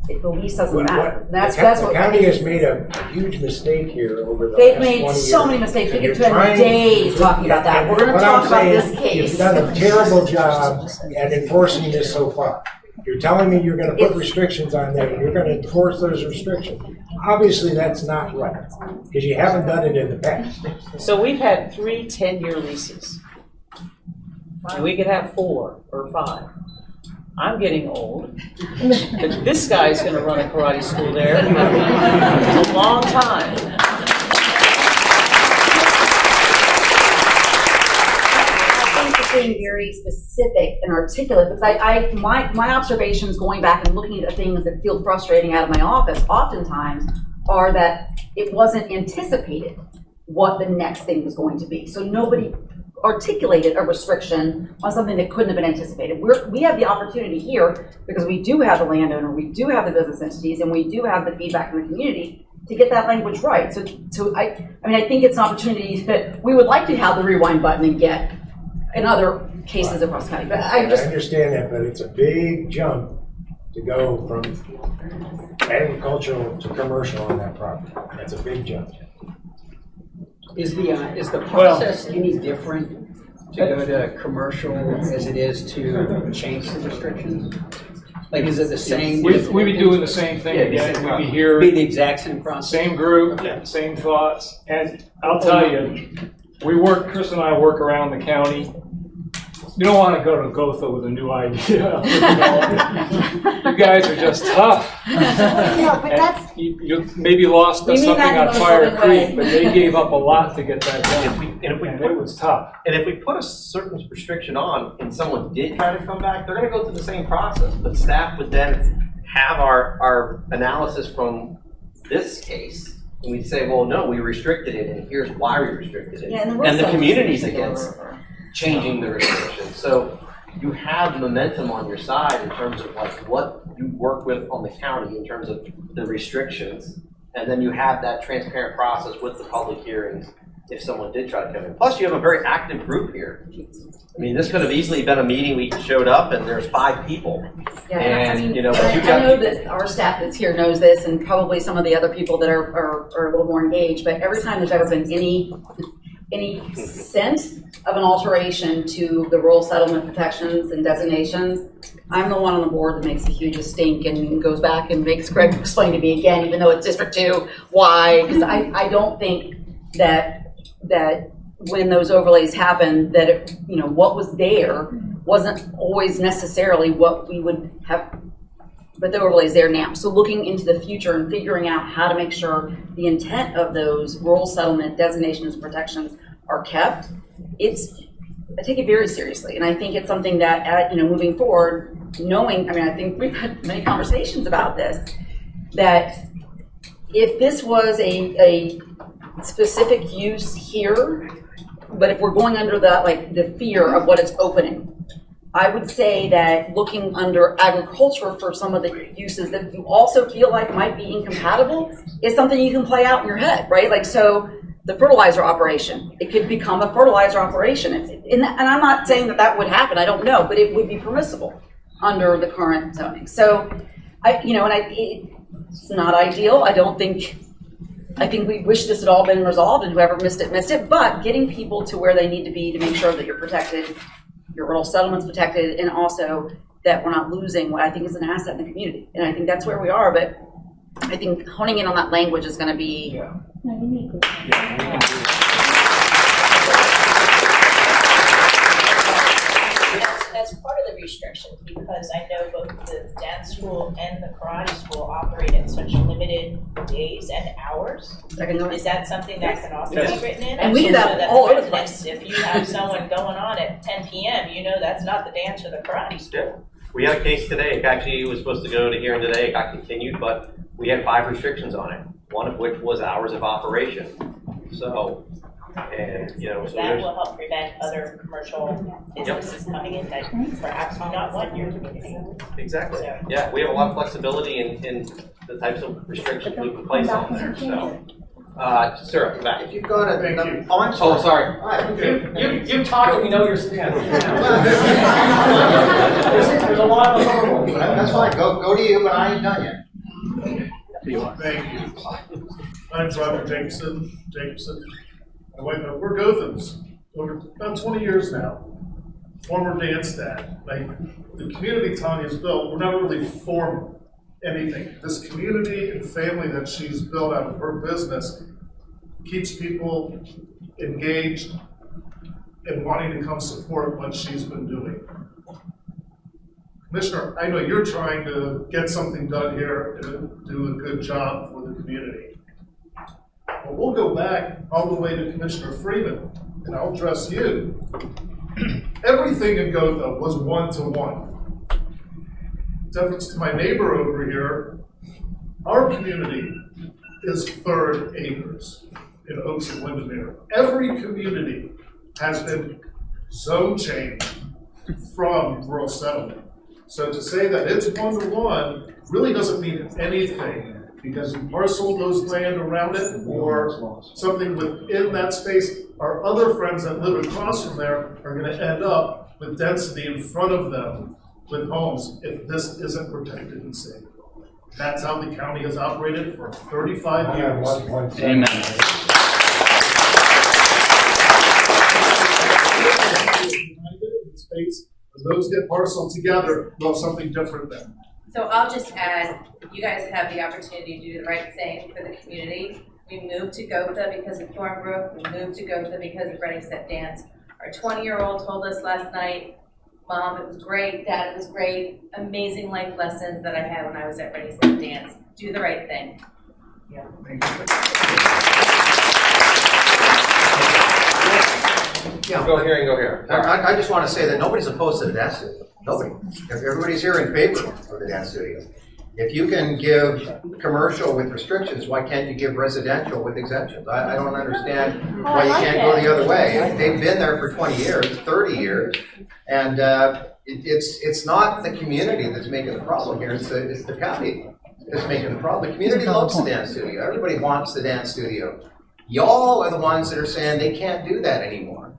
if the lease doesn't matter, that's what the county has made a huge mistake here over the they've last made 20 so years. many mistakes. We And could you're spend trying- days talking about that. We're going to What talk I'm about saying this is case. You've done a terrible job at enforcing this so far. You're telling me you're gonna put restrictions on them, you're gonna enforce those restrictions. Obviously, that's not right, because you haven't done it in the past. So we've had 3 10-year leases. And we could have 4 or 5. I'm getting old, but this guy's gonna run a karate school there for a long time. Being very specific and articulate, because my observations going back and looking at things that feel frustrating out of my office oftentimes are that it wasn't anticipated what the next thing was going to be. So nobody articulated a restriction on something that couldn't have been anticipated. We have the opportunity here, because we do have the landowner, we do have the business entities, and we do have the feedback from the community to get that language right. So I think it's an opportunity that we would like to have the rewind button and get in other cases across the county. But I understand that, but it's a big jump to go from agricultural to commercial on that property. That's a big jump. Is the process any different to go to commercial as it is to change the restrictions? Like, is it the same? We'd be doing the same thing again. We'd be here. Be the exact same process. Same group, same thoughts. And I'll tell you, Chris and I work around the county. You don't want to go to Gotha with a new idea. You guys are just tough. Yeah, but that's... You maybe lost something on Fire Creek, but they gave up a lot to get that done. And it was tough. And if we put a certain restriction on and someone did try to come back, they're going to go through the same process. But staff would then have our analysis from this case. And we'd say, well, no, we restricted it, and here's why we restricted it. Yeah, and the community's against changing the restrictions. So you have momentum on your side in terms of like what you work with on the county in terms of the restrictions. And then you have that transparent process with the public hearings if someone did try to come in. Plus you have a very active group here. I mean, this could have easily been a meeting we showed up and there's 5 people. Yeah, and, I people. know that our staff that's here knows this, and probably some of the other people that are a little more engaged, but every time there's ever been any sense of an alteration to the rural settlement protections and designations, I'm the one on the board that makes the hugest stink and goes back and makes Greg explain to me again, even though it's District 2, why, because I don't think that when those overlays happen, that it, what was there wasn't always necessarily what we would have, but the overlay's there now. So looking into the future and figuring out how to make sure the intent of those rural settlement designations and protections are kept, I take it very seriously. And I think it's something that, moving forward, I think we've had many conversations about this, that if this was a specific use here, but if we're going under the fear of what it's opening, I would say that looking under agriculture for some of the uses that you also feel like might be incompatible is something you can play out in your head, right? Like, so the fertilizer operation, it could become a fertilizer operation. And I'm not saying that would happen, I don't know, but it would be permissible under the current zoning. So, it's not ideal. I think we wish this had all been resolved, and whoever missed it, but getting people to where they need to be to make sure that you're protected, your rural settlement's protected, and also that we're not losing what I think is an asset in the community. And I think that's where we are, but I think honing in on that language is going to be... That's part of the restriction, because I know both the dance school and the karate school operate at such limited days and hours. Is that something that can also be written in? And we do that all over the place. If you have someone going on at 10 p.m., that's not the dance or the karate school. We had a case today. It actually was supposed to go to hearing today. It got continued, but we had 5 restrictions on it. One of which was hours of operation. So, that will help prevent other commercial businesses coming in that perhaps do not want your community. Exactly. Yeah, we have a lot of flexibility in the types of restrictions we can place on there. So, sir, come back. If you've got a, oh, sorry. You talk, we know your stance. There's a lot of them. That's fine. Go to you, but I ain't done yet. Thank you. I'm Robert Jacobson. We're Gothans over about 20 years now. former dance dad, like, the community Tanya's built, we're not really formal anything. This community and family that she's built out of her business keeps people engaged and wanting to come support what she's been doing. Commissioner, I know you're trying to get something done here and do a good job for the community. But we'll go back all the way to Commissioner Freeman, and I'll address you. Everything in Gotha was one-to-one. Difference to my neighbor over here, our community is third acres in Oaks and Windermere. Every community has been zone changed from rural settlement. So to say that it's one-to-one really doesn't mean anything, because you parcel those land around it or something within that space. Our other friends that live across from there are going to end up with density in front of them with homes if this isn't protected and safe. That's how the county has operated for 35 years. Amen. Space, when those get parceled together, we'll have something different then. So I'll just add, you guys have the opportunity to do the right thing for the community. We moved to Gotha because of Thornbrook. We moved to Gotha because of Ready Set Dance. Our 20-year-old told us last night, Mom, it was great. Dad, it was great. Amazing life lessons that I had when I was at Ready Set Dance. Do the right thing. Yeah. Yeah, go here. I just want to say that nobody's opposed to the dance studio. Nobody. Everybody's here in favor of the dance studio. If you can give commercial with restrictions, why can't you give residential with exemptions? I don't understand why you can't go the other way. They've been there for 20 years, 30 years, and it's not the community that's making the problem here. It's the county that's making the problem. The community loves the dance studio. Everybody wants the dance studio. Y'all are the ones that are saying they can't do that anymore.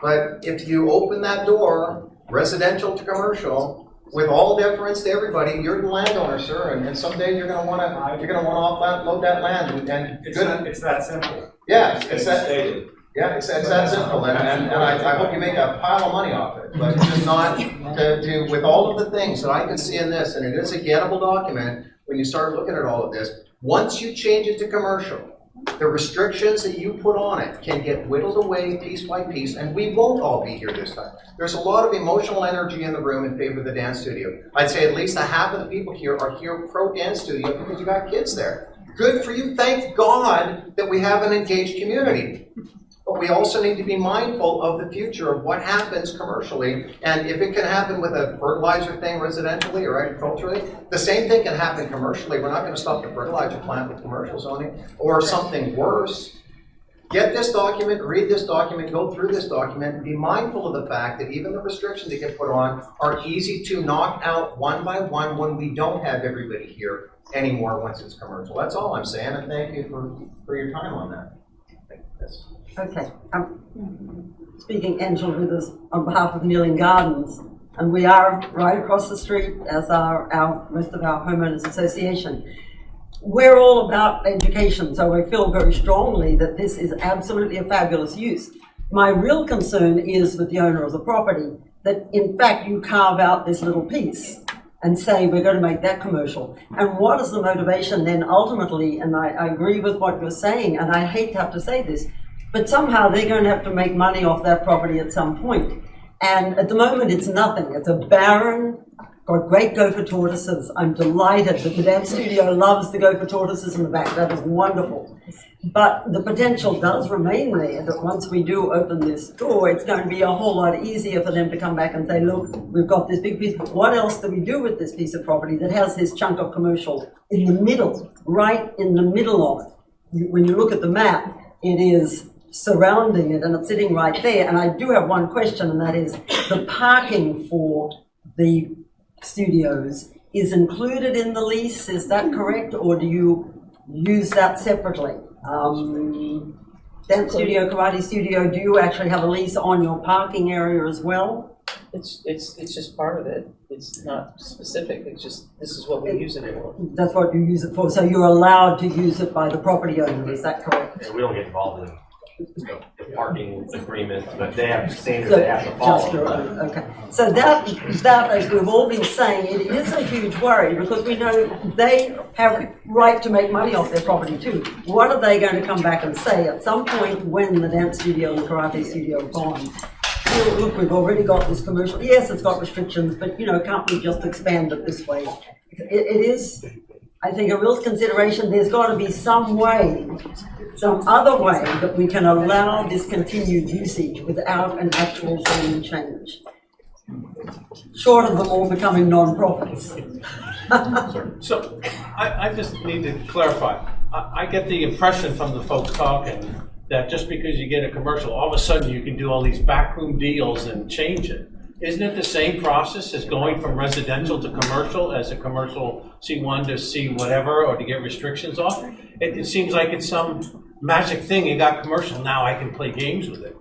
But if you open that door, residential to commercial, with all deference to everybody, you're the landowner, sir, and someday you're going to want to offload that land. And it's that simple. Yeah, it's that simple, and I hope you make a pile of money off it. But just not to with all of the things that I can see in this, and it is a gettable document. When you start looking at all of this, once you change it to commercial, the restrictions that you put on it can get whittled away piece by piece, and we won't all be here this time. There's a lot of emotional energy in the room in favor of the dance studio. I'd say at least a half of the people here are here pro-dance studio because you got kids there. Good for you. Thank God that we have an engaged community. But we also need to be mindful of the future of what happens commercially. And if it can happen with a fertilizer thing residentially or agriculturally, the same thing can happen commercially. We're not going to stop the fertilizer plant with commercial zoning or something worse. Get this document, read this document, go through this document, and be mindful of the fact that even the restrictions that get put on are easy to knock out one by one when we don't have everybody here anymore once it's commercial. That's all I'm saying, and thank you for your time on that. Okay, speaking Angela Withers on behalf of Kneeling Gardens, and we are right across the street as our rest of our homeowners association. We're all about education, so we feel very strongly that this is absolutely a fabulous use. My real concern is with the owner of the property, that in fact you carve out this little piece and say we're going to make that commercial. And what is the motivation then ultimately, and I agree with what you're saying, and I hate to have to say this, but somehow they're going to have to make money off that property at some point. And at the moment, it's nothing. It's a barren, got great gopher tortoises. I'm delighted that the dance studio loves the gopher tortoises in the back. That is wonderful. But the potential does remain there that once we do open this door, it's going to be a whole lot easier for them to come back and say, look, we've got this big piece, but what else do we do with this piece of property that has this chunk of commercial in the middle, right in the middle of it? When you look at the map, it is surrounding it and it's sitting right there. And I do have one question, and that is the parking for the studios is included in the lease. Is that correct, or do you use that separately? Dance studio, karate studio, do you actually have a lease on your parking area as well? It's just part of it. It's not specific. It's just, this is what we use it for. That's what you use it for. So you're allowed to use it by the property owner. Is that correct? Yeah, we don't get involved in the parking agreement, but they have standards they have to follow. Okay, so that, as we've all been saying, it is a huge worry because we know they have right to make money off their property too. What are they going to come back and say at some point when the dance studio and the karate studio are gone? Oh, look, we've already got this commercial. Yes, it's got restrictions, but can't we just expand it this way? It is, I think, a real consideration. There's got to be some way, some other way that we can allow this continued usage without an actual zoning change. Short of them all becoming non-profits. So, I just need to clarify. I get the impression from the folks talking that just because you get a commercial, all of a sudden you can do all these backroom deals and change it. Isn't it the same process as going from residential to commercial, as a commercial C1 to C whatever, or to get restrictions off? It seems like it's some magic thing. You got commercial, now I can play games with it.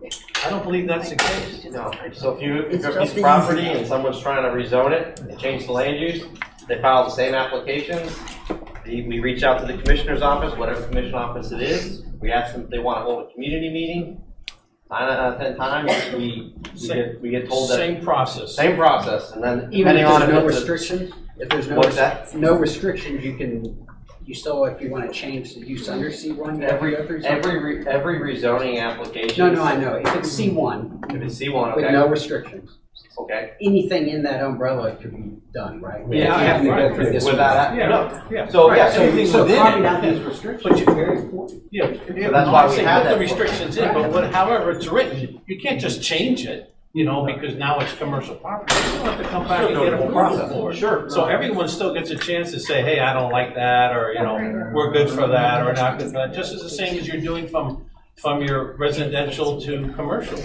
I don't believe that's the case. No. So if you have a piece of property and someone's trying to rezone it and change the land use, they file the same applications. We reach out to the commissioner's office, whatever commission office it is. We ask them if they want to hold a community meeting. 9 out of 10 times, we get told that same process. Same process, and then Even depending if on there's if no it's restrictions, if there's what's that? no restrictions, you still, if you want to change the use under C1, you have to go through something? every rezoning application. No, I know. If it's C1. If it's C1, okay. With no restrictions. Okay. Anything in that umbrella could be done, right? Yeah, having to go through this. Without, Yeah. So Right. yeah, Anything so within carving it. out these restrictions is very important. Yeah, So that's why we have put that. the restrictions in, but however it's written, you can't just change it, because now it's commercial property. You still have to come back and get approval for it. Sure. So everyone still gets a chance to say, hey, I don't like that, or, we're good for that, or not good for that, just as the same as you're doing from your residential to commercial.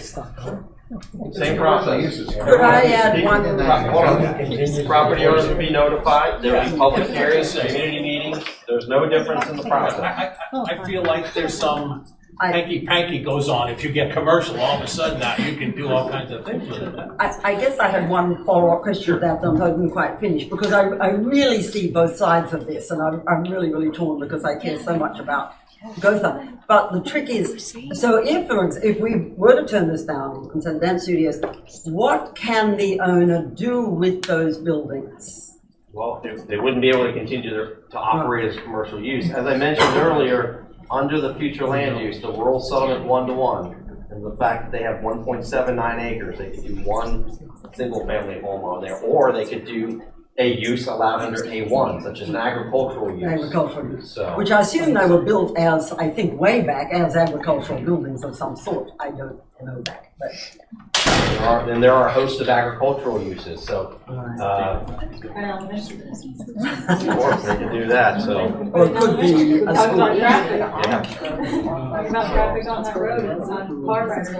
Same process. Could I add one? Hold on. Property owners will be notified. There will be public hearings, community meetings. There's no difference in the process. I feel like there's some hanky-panky goes on. If you get commercial, all of a sudden now you can do all kinds of things with it. I guess I had one follow-up question to that I didn't quite finish, because I really see both sides of this, and I'm really, really torn because I care so much about Gotha. But the trick is, so if we were to turn this down and say dance studios, what can the owner do with those buildings? Well, they wouldn't be able to continue to operate as commercial use. As I mentioned earlier, under the future land use, the rural settlement 1-to-1, and the fact that they have 1.79 acres, they could do one single-family home on there, or they could do a use allowed under A1, such as an agricultural use. Agricultural use. So, Which I assume they were built as, I think way back, as agricultural buildings of some sort. I don't know that. But there are a host of agricultural uses, so of course they can do that. So, or it could be a Talk school. about traffic. yeah. Talk about traffic on that road, it's on car wrecks.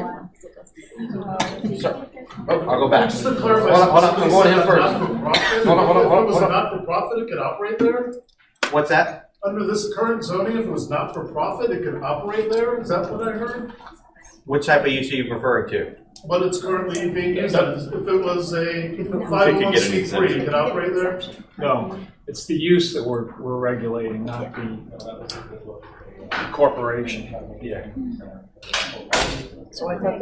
I'll go back. Just to clarify, Hold on, I'm going in first. If Hold on. it was a not-for-profit, it could operate there? What's that? Under this current zoning, if it was not-for-profit, it could operate there? Is that what I heard? Which type of use are you referring to? What it's currently being used as, if it was a 501c3, it could operate there? No, it's the use that we're regulating, not the corporation. Yeah. So I thought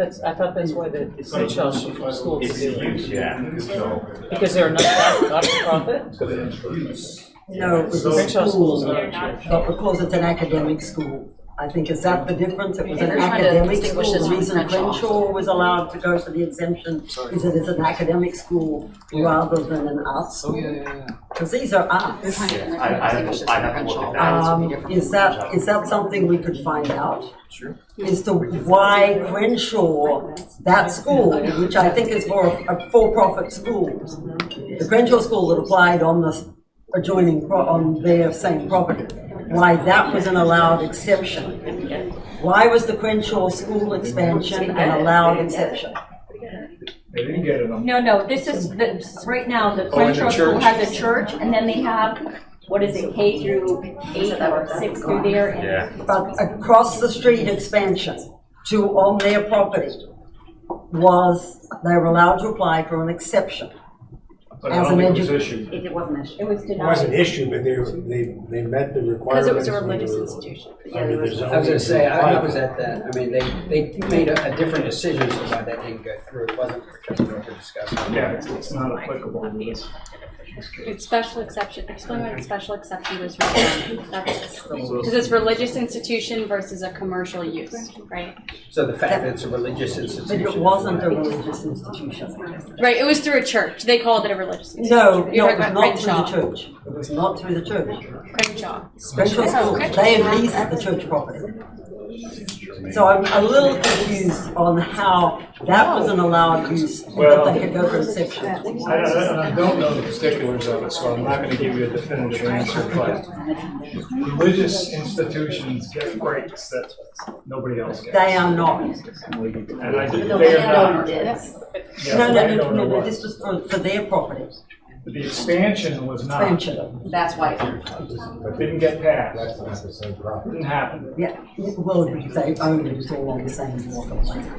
that's why the essential schools. It's the use, yeah. So, Because they're not for profit? No, it was a school, but because it's an academic school. I think, is that the difference? It was an They're trying to academic distinguish school. this The from reason Crenshaw. Crenshaw was allowed to go for the exemption is that it's an academic school rather than an arts school. Because these are arts. I have to look at that. Is that something we could find out? Sure. As to why Crenshaw, that school, which I think is for a for-profit school, the Crenshaw school that applied on the adjoining, on their same property, why that was an allowed exception. Why was the Crenshaw school expansion an allowed exception? They didn't get it on. No, this is, right now, the Crenshaw School has a church, and then they have, what is it, K through 8 or 6 through there? and- Yeah. But across the street expansion to on their property was, they were allowed to apply for an exception. But I as don't an think it was education. issued. It wasn't an issue. It was It denied. wasn't issue, but they met the requirements. Because it was a when religious they were institution. under the I was zoning gonna say, I requirement. was at that, I mean, they made a different decision as to why that didn't go through. It wasn't because of what we're discussing. Yeah, it's not applicable in this. It's special exception, explain why the special exception was rezoning. Because it's religious institution versus a commercial use, right? So the fact that it's a religious But institution. it wasn't a religious institution. Right, it was through a church. They called it a religious institution. No, You're it was talking not about through the Crenshaw. church. It was not through the church. Crenshaw. Crenshaw School, they leased the church property. So I'm a little confused on how that was an allowed use, but they could go for exception. I don't know the particulars of it, so I'm not going to give you a definitive answer, but religious institutions get breaks that nobody else gets. They are not. And I did, The they are landowner not. is. Yeah, No, the landowner no, was. this was for their property. The expansion was not. Expansion. That's why. But didn't get passed. That's not the same property. Didn't happen. Yeah, well, they owned it all on the same block of land.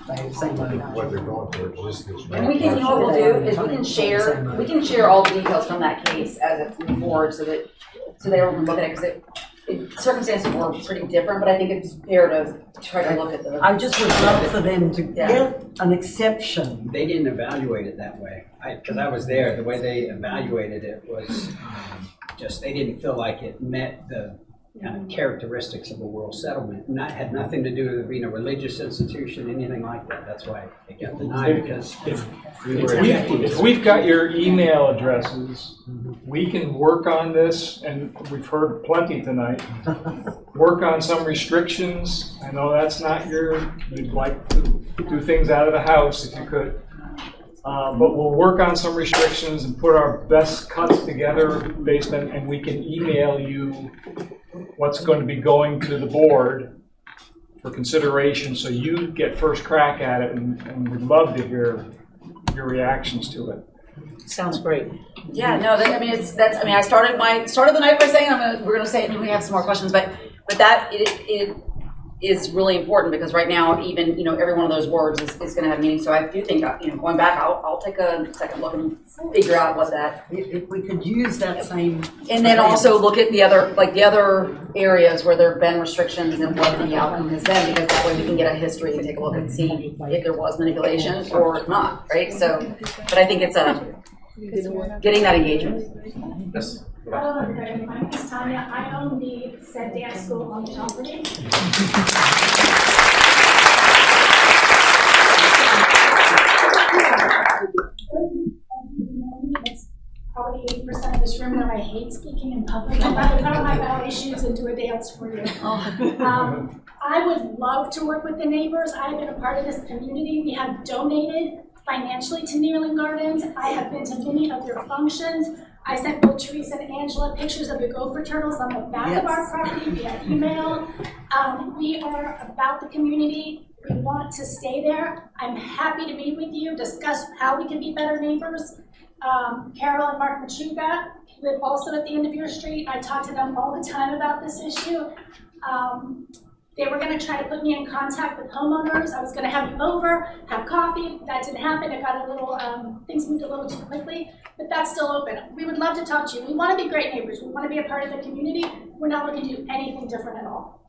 They same owner. What they're going for is just this. And we can, you know what we'll do is we can share all the details from that case as it moves forward so that, so they can look at it, because circumstances were pretty different, but I think it's fair to try to look at the. I just would love for them to get an exception. They didn't evaluate it that way. Because I was there, the way they evaluated it was just, they didn't feel like it met the kind of characteristics of a rural settlement. And that had nothing to do with being a religious institution, anything like that. That's why it got denied, because If we've got your email addresses, we can work on this, and we've heard plenty tonight. Work on some restrictions. I know that's not you'd like to do things out of the house if you could. But we'll work on some restrictions and put our best cuts together based on, and we can email you what's going to be going to the board for consideration, so you get first crack at it, and we'd love to hear your reactions to it. Sounds great. Yeah, no, I started the night by saying we're gonna say it, and we have some more questions, but that it is really important, because right now, even, every one of those words is gonna have meaning. So I do think, going back, I'll take a second look and figure out what that. If we could use that same. And then also look at the other areas where there have been restrictions and what the outcome has been, because that way we can get a history and take a look and see if there was manipulation or not, right? So, but I think it's getting that engagement. Yes. Hello, everybody. My name is Tanya. I own the said dance school on the property. It's probably 80% of this room where I hate speaking in public about my issues and do a dance for you. I would love to work with the neighbors. I have been a part of this community. We have donated financially to Nearland Gardens. I have been to many of your functions. I sent both Teresa and Angela pictures of the gopher turtles on the back of our property via email. We are about the community. We want to stay there. I'm happy to meet with you, discuss how we can be better neighbors. Carol and Mark Machuga live also at the end of your street. I talk to them all the time about this issue. They were going to try to put me in contact with homeowners. I was going to have you over, have coffee. That didn't happen. It got a little, things moved a little too quickly, but that's still open. We would love to talk to you. We want to be great neighbors. We want to be a part of the community. We're not looking to do anything different at all.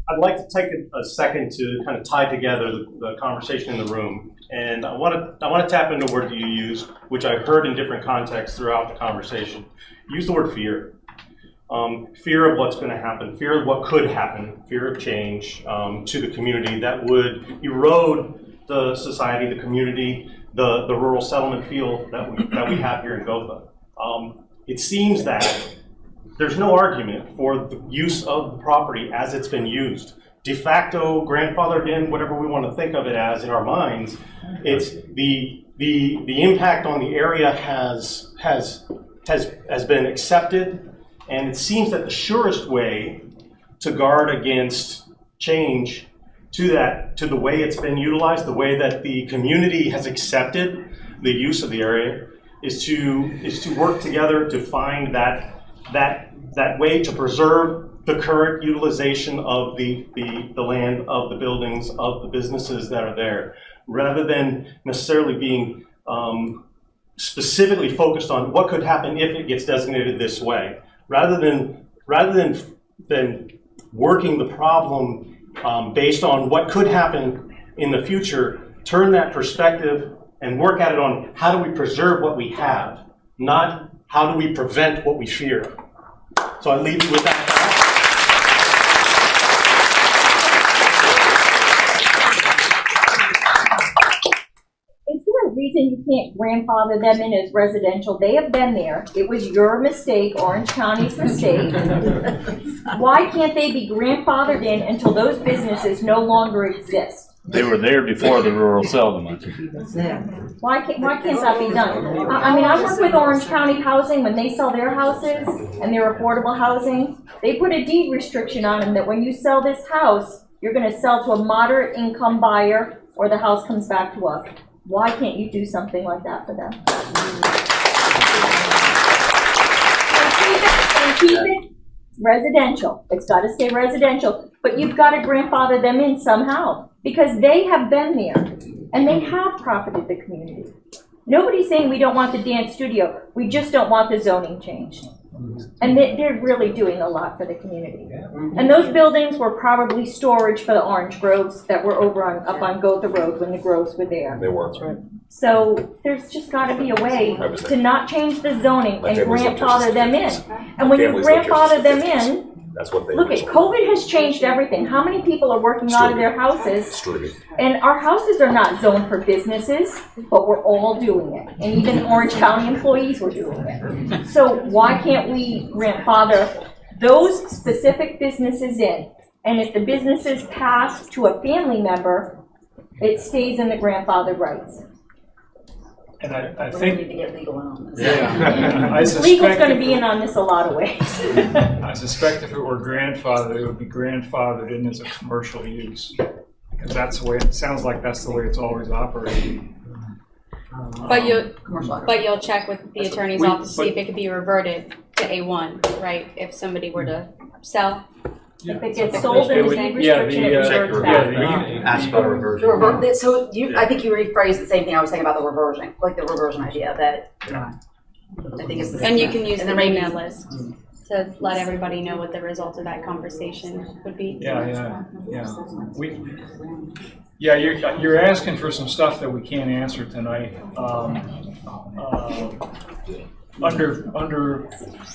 I'd like to take a second to kind of tie together the conversation in the room, and I want to tap into a word that you used, which I've heard in different contexts throughout the conversation. Use the word fear. Fear of what's going to happen, fear of what could happen, fear of change to the community that would erode the society, the community, the rural settlement feel that we have here in Gotha. It seems that there's no argument for the use of the property as it's been used. De facto, grandfathered in, whatever we want to think of it as in our minds, it's the impact on the area has been accepted, and it seems that the surest way to guard against change to the way it's been utilized, the way that the community has accepted the use of the area, is to work together to find that way to preserve the current utilization of the land, of the buildings, of the businesses that are there, rather than necessarily being specifically focused on what could happen if it gets designated this way, rather than working the problem based on what could happen in the future. Turn that perspective and work at it on how do we preserve what we have, not how do we prevent what we fear. So I leave you with that. Is there a reason you can't grandfather them in as residential? They have been there. It was your mistake, Orange County's mistake. Why can't they be grandfathered in until those businesses no longer exist? They were there before the rural settlement. Why can't that be done? I mean, I work with Orange County Housing. When they sell their houses and their affordable housing, they put a deed restriction on them that when you sell this house, you're going to sell to a moderate income buyer or the house comes back to us. Why can't you do something like that for them? And keep it residential. It's got to stay residential, but you've got to grandfather them in somehow because they have been there and they have profited the community. Nobody's saying we don't want the dance studio. We just don't want the zoning changed. And they're really doing a lot for the community. And those buildings were probably storage for the orange groves that were up on Gotha Road when the groves were there. They were. So there's just got to be a way to not change the zoning and grandfather them in. And when you grandfather them in, that's what they look at COVID has changed everything. How many people are working out of their houses? And our houses are not zoned for businesses, but we're all doing it. And even Orange County employees were doing it. So why can't we grandfather those specific businesses in? And if the businesses pass to a family member, it stays in the grandfathered rights. And I think, we need to get legal in on this. Yeah, I suspect Legal's going to be in on this a lot of ways. I suspect if it were grandfathered, it would be grandfathered in as a commercial use, because that's the way it sounds like. That's the way it's always operated. But you'll check with the attorney's office to see if it could be reverted to A1, right? If somebody were to sell. If it gets sold in the same restriction, it reverts back. Ask about a reversion. So I think you rephrased the same thing I was saying about the reversion, like the reversion idea that, I think it's the same. And you can use the email list to let everybody know what the results of that conversation would be. Yeah. You're asking for some stuff that we can't answer tonight. Under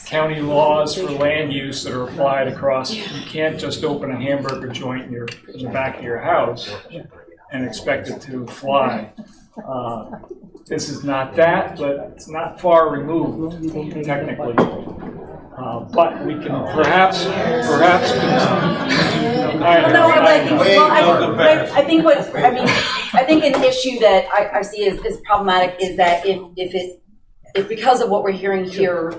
county laws for land use that are applied across, you can't just open a hamburger joint in the back of your house and expect it to fly. This is not that, but it's not far removed technically. But we can perhaps. I think an issue that I see is problematic is that if because of what we're hearing here,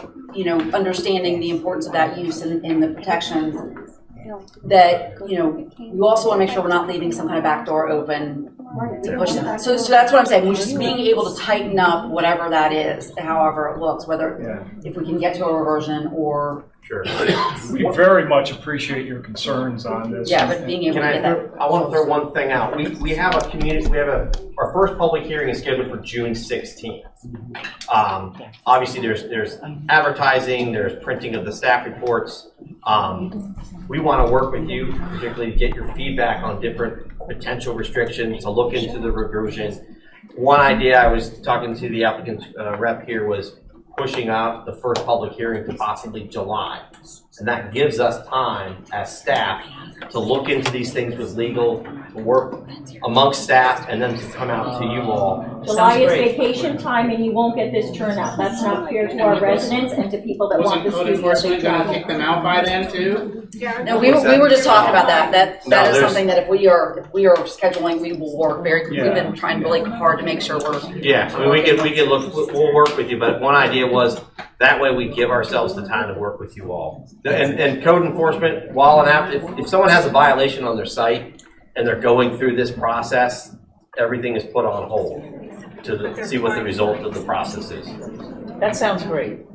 understanding the importance of that use and the protections, that, you also want to make sure we're not leaving some kind of back door open to push them. So that's what I'm saying. We're just being able to tighten up whatever that is, however it looks, whether if we can get to a reversion or. Sure. We very much appreciate your concerns on this. Yeah, but being able to get that. I want to throw one thing out. We have a community. Our first public hearing is scheduled for June 16th. Obviously, there's advertising, there's printing of the staff reports. We want to work with you, particularly to get your feedback on different potential restrictions, to look into the reversion. One idea I was talking to the applicant's rep here was pushing out the first public hearing to possibly July. And that gives us time as staff to look into these things with legal, to work amongst staff, and then to come out to you all. July is vacation time and you won't get this turnout. That's not fair to our residents and to people that want the studio. Wasn't code enforcement going to kick them out by then too? No, we were just talking about that. That is something that if we are scheduling, we will work very. We've been trying really hard to make sure we're. Yeah, I mean, we can look. We'll work with you, but one idea was that way we give ourselves the time to work with you all. And code enforcement, while if someone has a violation on their site and they're going through this process, everything is put on hold to see what the result of the process is. That sounds great.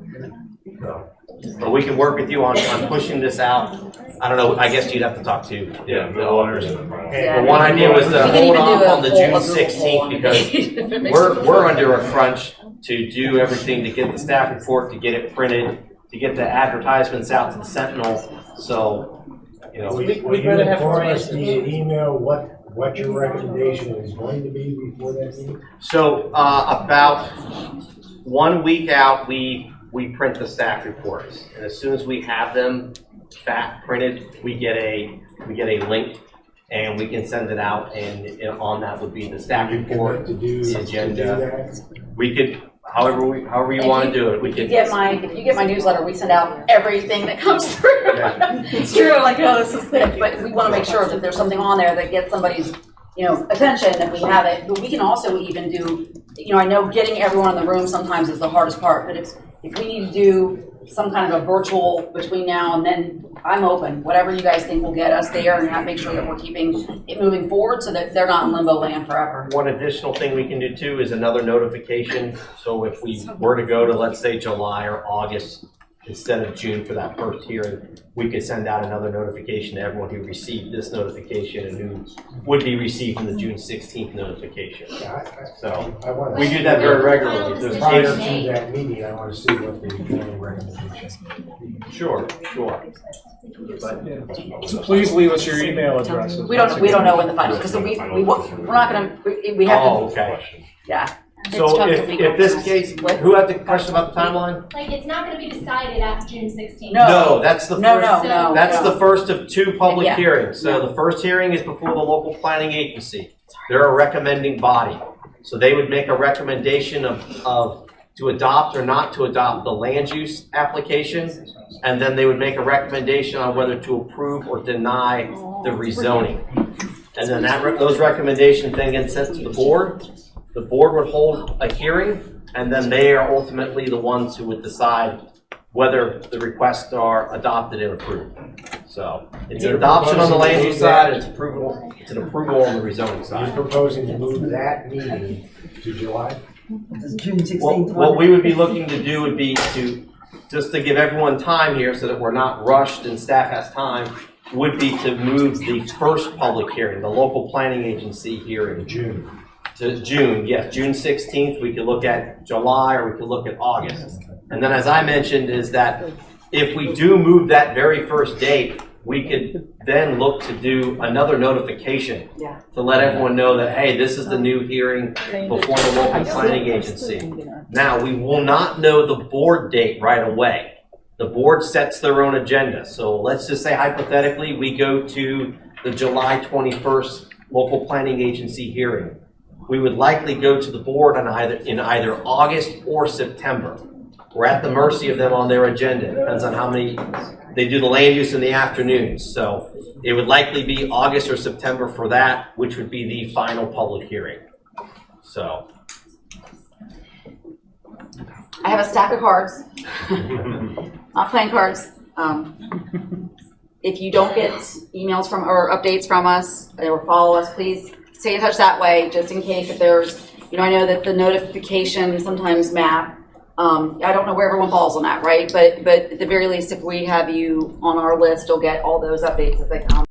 But we can work with you on pushing this out I don't know, I guess you'd have to talk to the owners. Yeah. But one idea was to We can hold even off do a on the poll, June a Google poll 16th on because it. we're under a crunch to do everything, to get the staff report, to get it printed, to get the advertisements out to the Sentinel. So, you know. Will you inform us via email what your recommendation is going to be before that meeting? So about 1 week out, we print the staff reports, and as soon as we have them printed, we get a link, and we can send it out. And on that would be the staff report, the agenda. We could, however you want to do it. We could. If you get my newsletter, we send out everything that comes through. Yeah. It's true, like, oh, this is thick, but we want to make sure that there's something on there that gets somebody's, attention, that we have it. But we can also even do, I know getting everyone in the room sometimes is the hardest part, but if we need to do some kind of a virtual between now and then, I'm open. Whatever you guys think will get us there and make sure that we're keeping it moving forward so that they're not in limbo land forever. One additional thing we can do too is another notification. So if we were to go to, let's say, July or August instead of June for that first hearing, we could send out another notification to everyone who received this notification and who would be receiving the June 16th notification. So we do that very regularly. There's Prior to that meeting, I want to see what the final recommendation. Sure. So please leave us your email addresses. We don't know when the final, because we're not going to, we have to. Oh, okay. Yeah. So if this case, who had the question about the timeline? Like, it's not gonna be decided after June 16th. No, that's the first. No. That's the first of 2 public Yeah. hearings. So the first hearing is before the local planning agency. They're a recommending body. So they would make a recommendation of to adopt or not to adopt the land use application. And then they would make a recommendation on whether to approve or deny the rezoning. And then those recommendations then get sent to the board. The board would hold a hearing, and then they are ultimately the ones who would decide whether the requests are adopted and approved. So it's an adoption on the land use side, and it's an approval on the rezoning Are side. you proposing to move that meeting to July? June 16th. What we would be looking to do would be just to give everyone time here so that we're not rushed and staff has time, would be to move the first public hearing, the local planning agency hearing. June. To June, yes, June 16th. We could look at July or we could look at August. And then as I mentioned is that if we do move that very first date, we could then look to do another notification to let everyone know that, hey, this is the new hearing before the local planning agency. Now, we will not know the board date right away. The board sets their own agenda. So let's just say hypothetically, we go to the July 21st local planning agency hearing. We would likely go to the board in either August or September. We're at the mercy of them on their agenda. It depends on how many, they do the land use in the afternoons. So it would likely be August or September for that, which would be the final public hearing. So. I have a stack of cards, not playing cards. If you don't get emails from or updates from us or follow us, please stay in touch that way, just in case if there's, I know that the notification sometimes map. I don't know where everyone falls on that, right? But at the very least, if we have you on our list, you'll get all those updates as they come.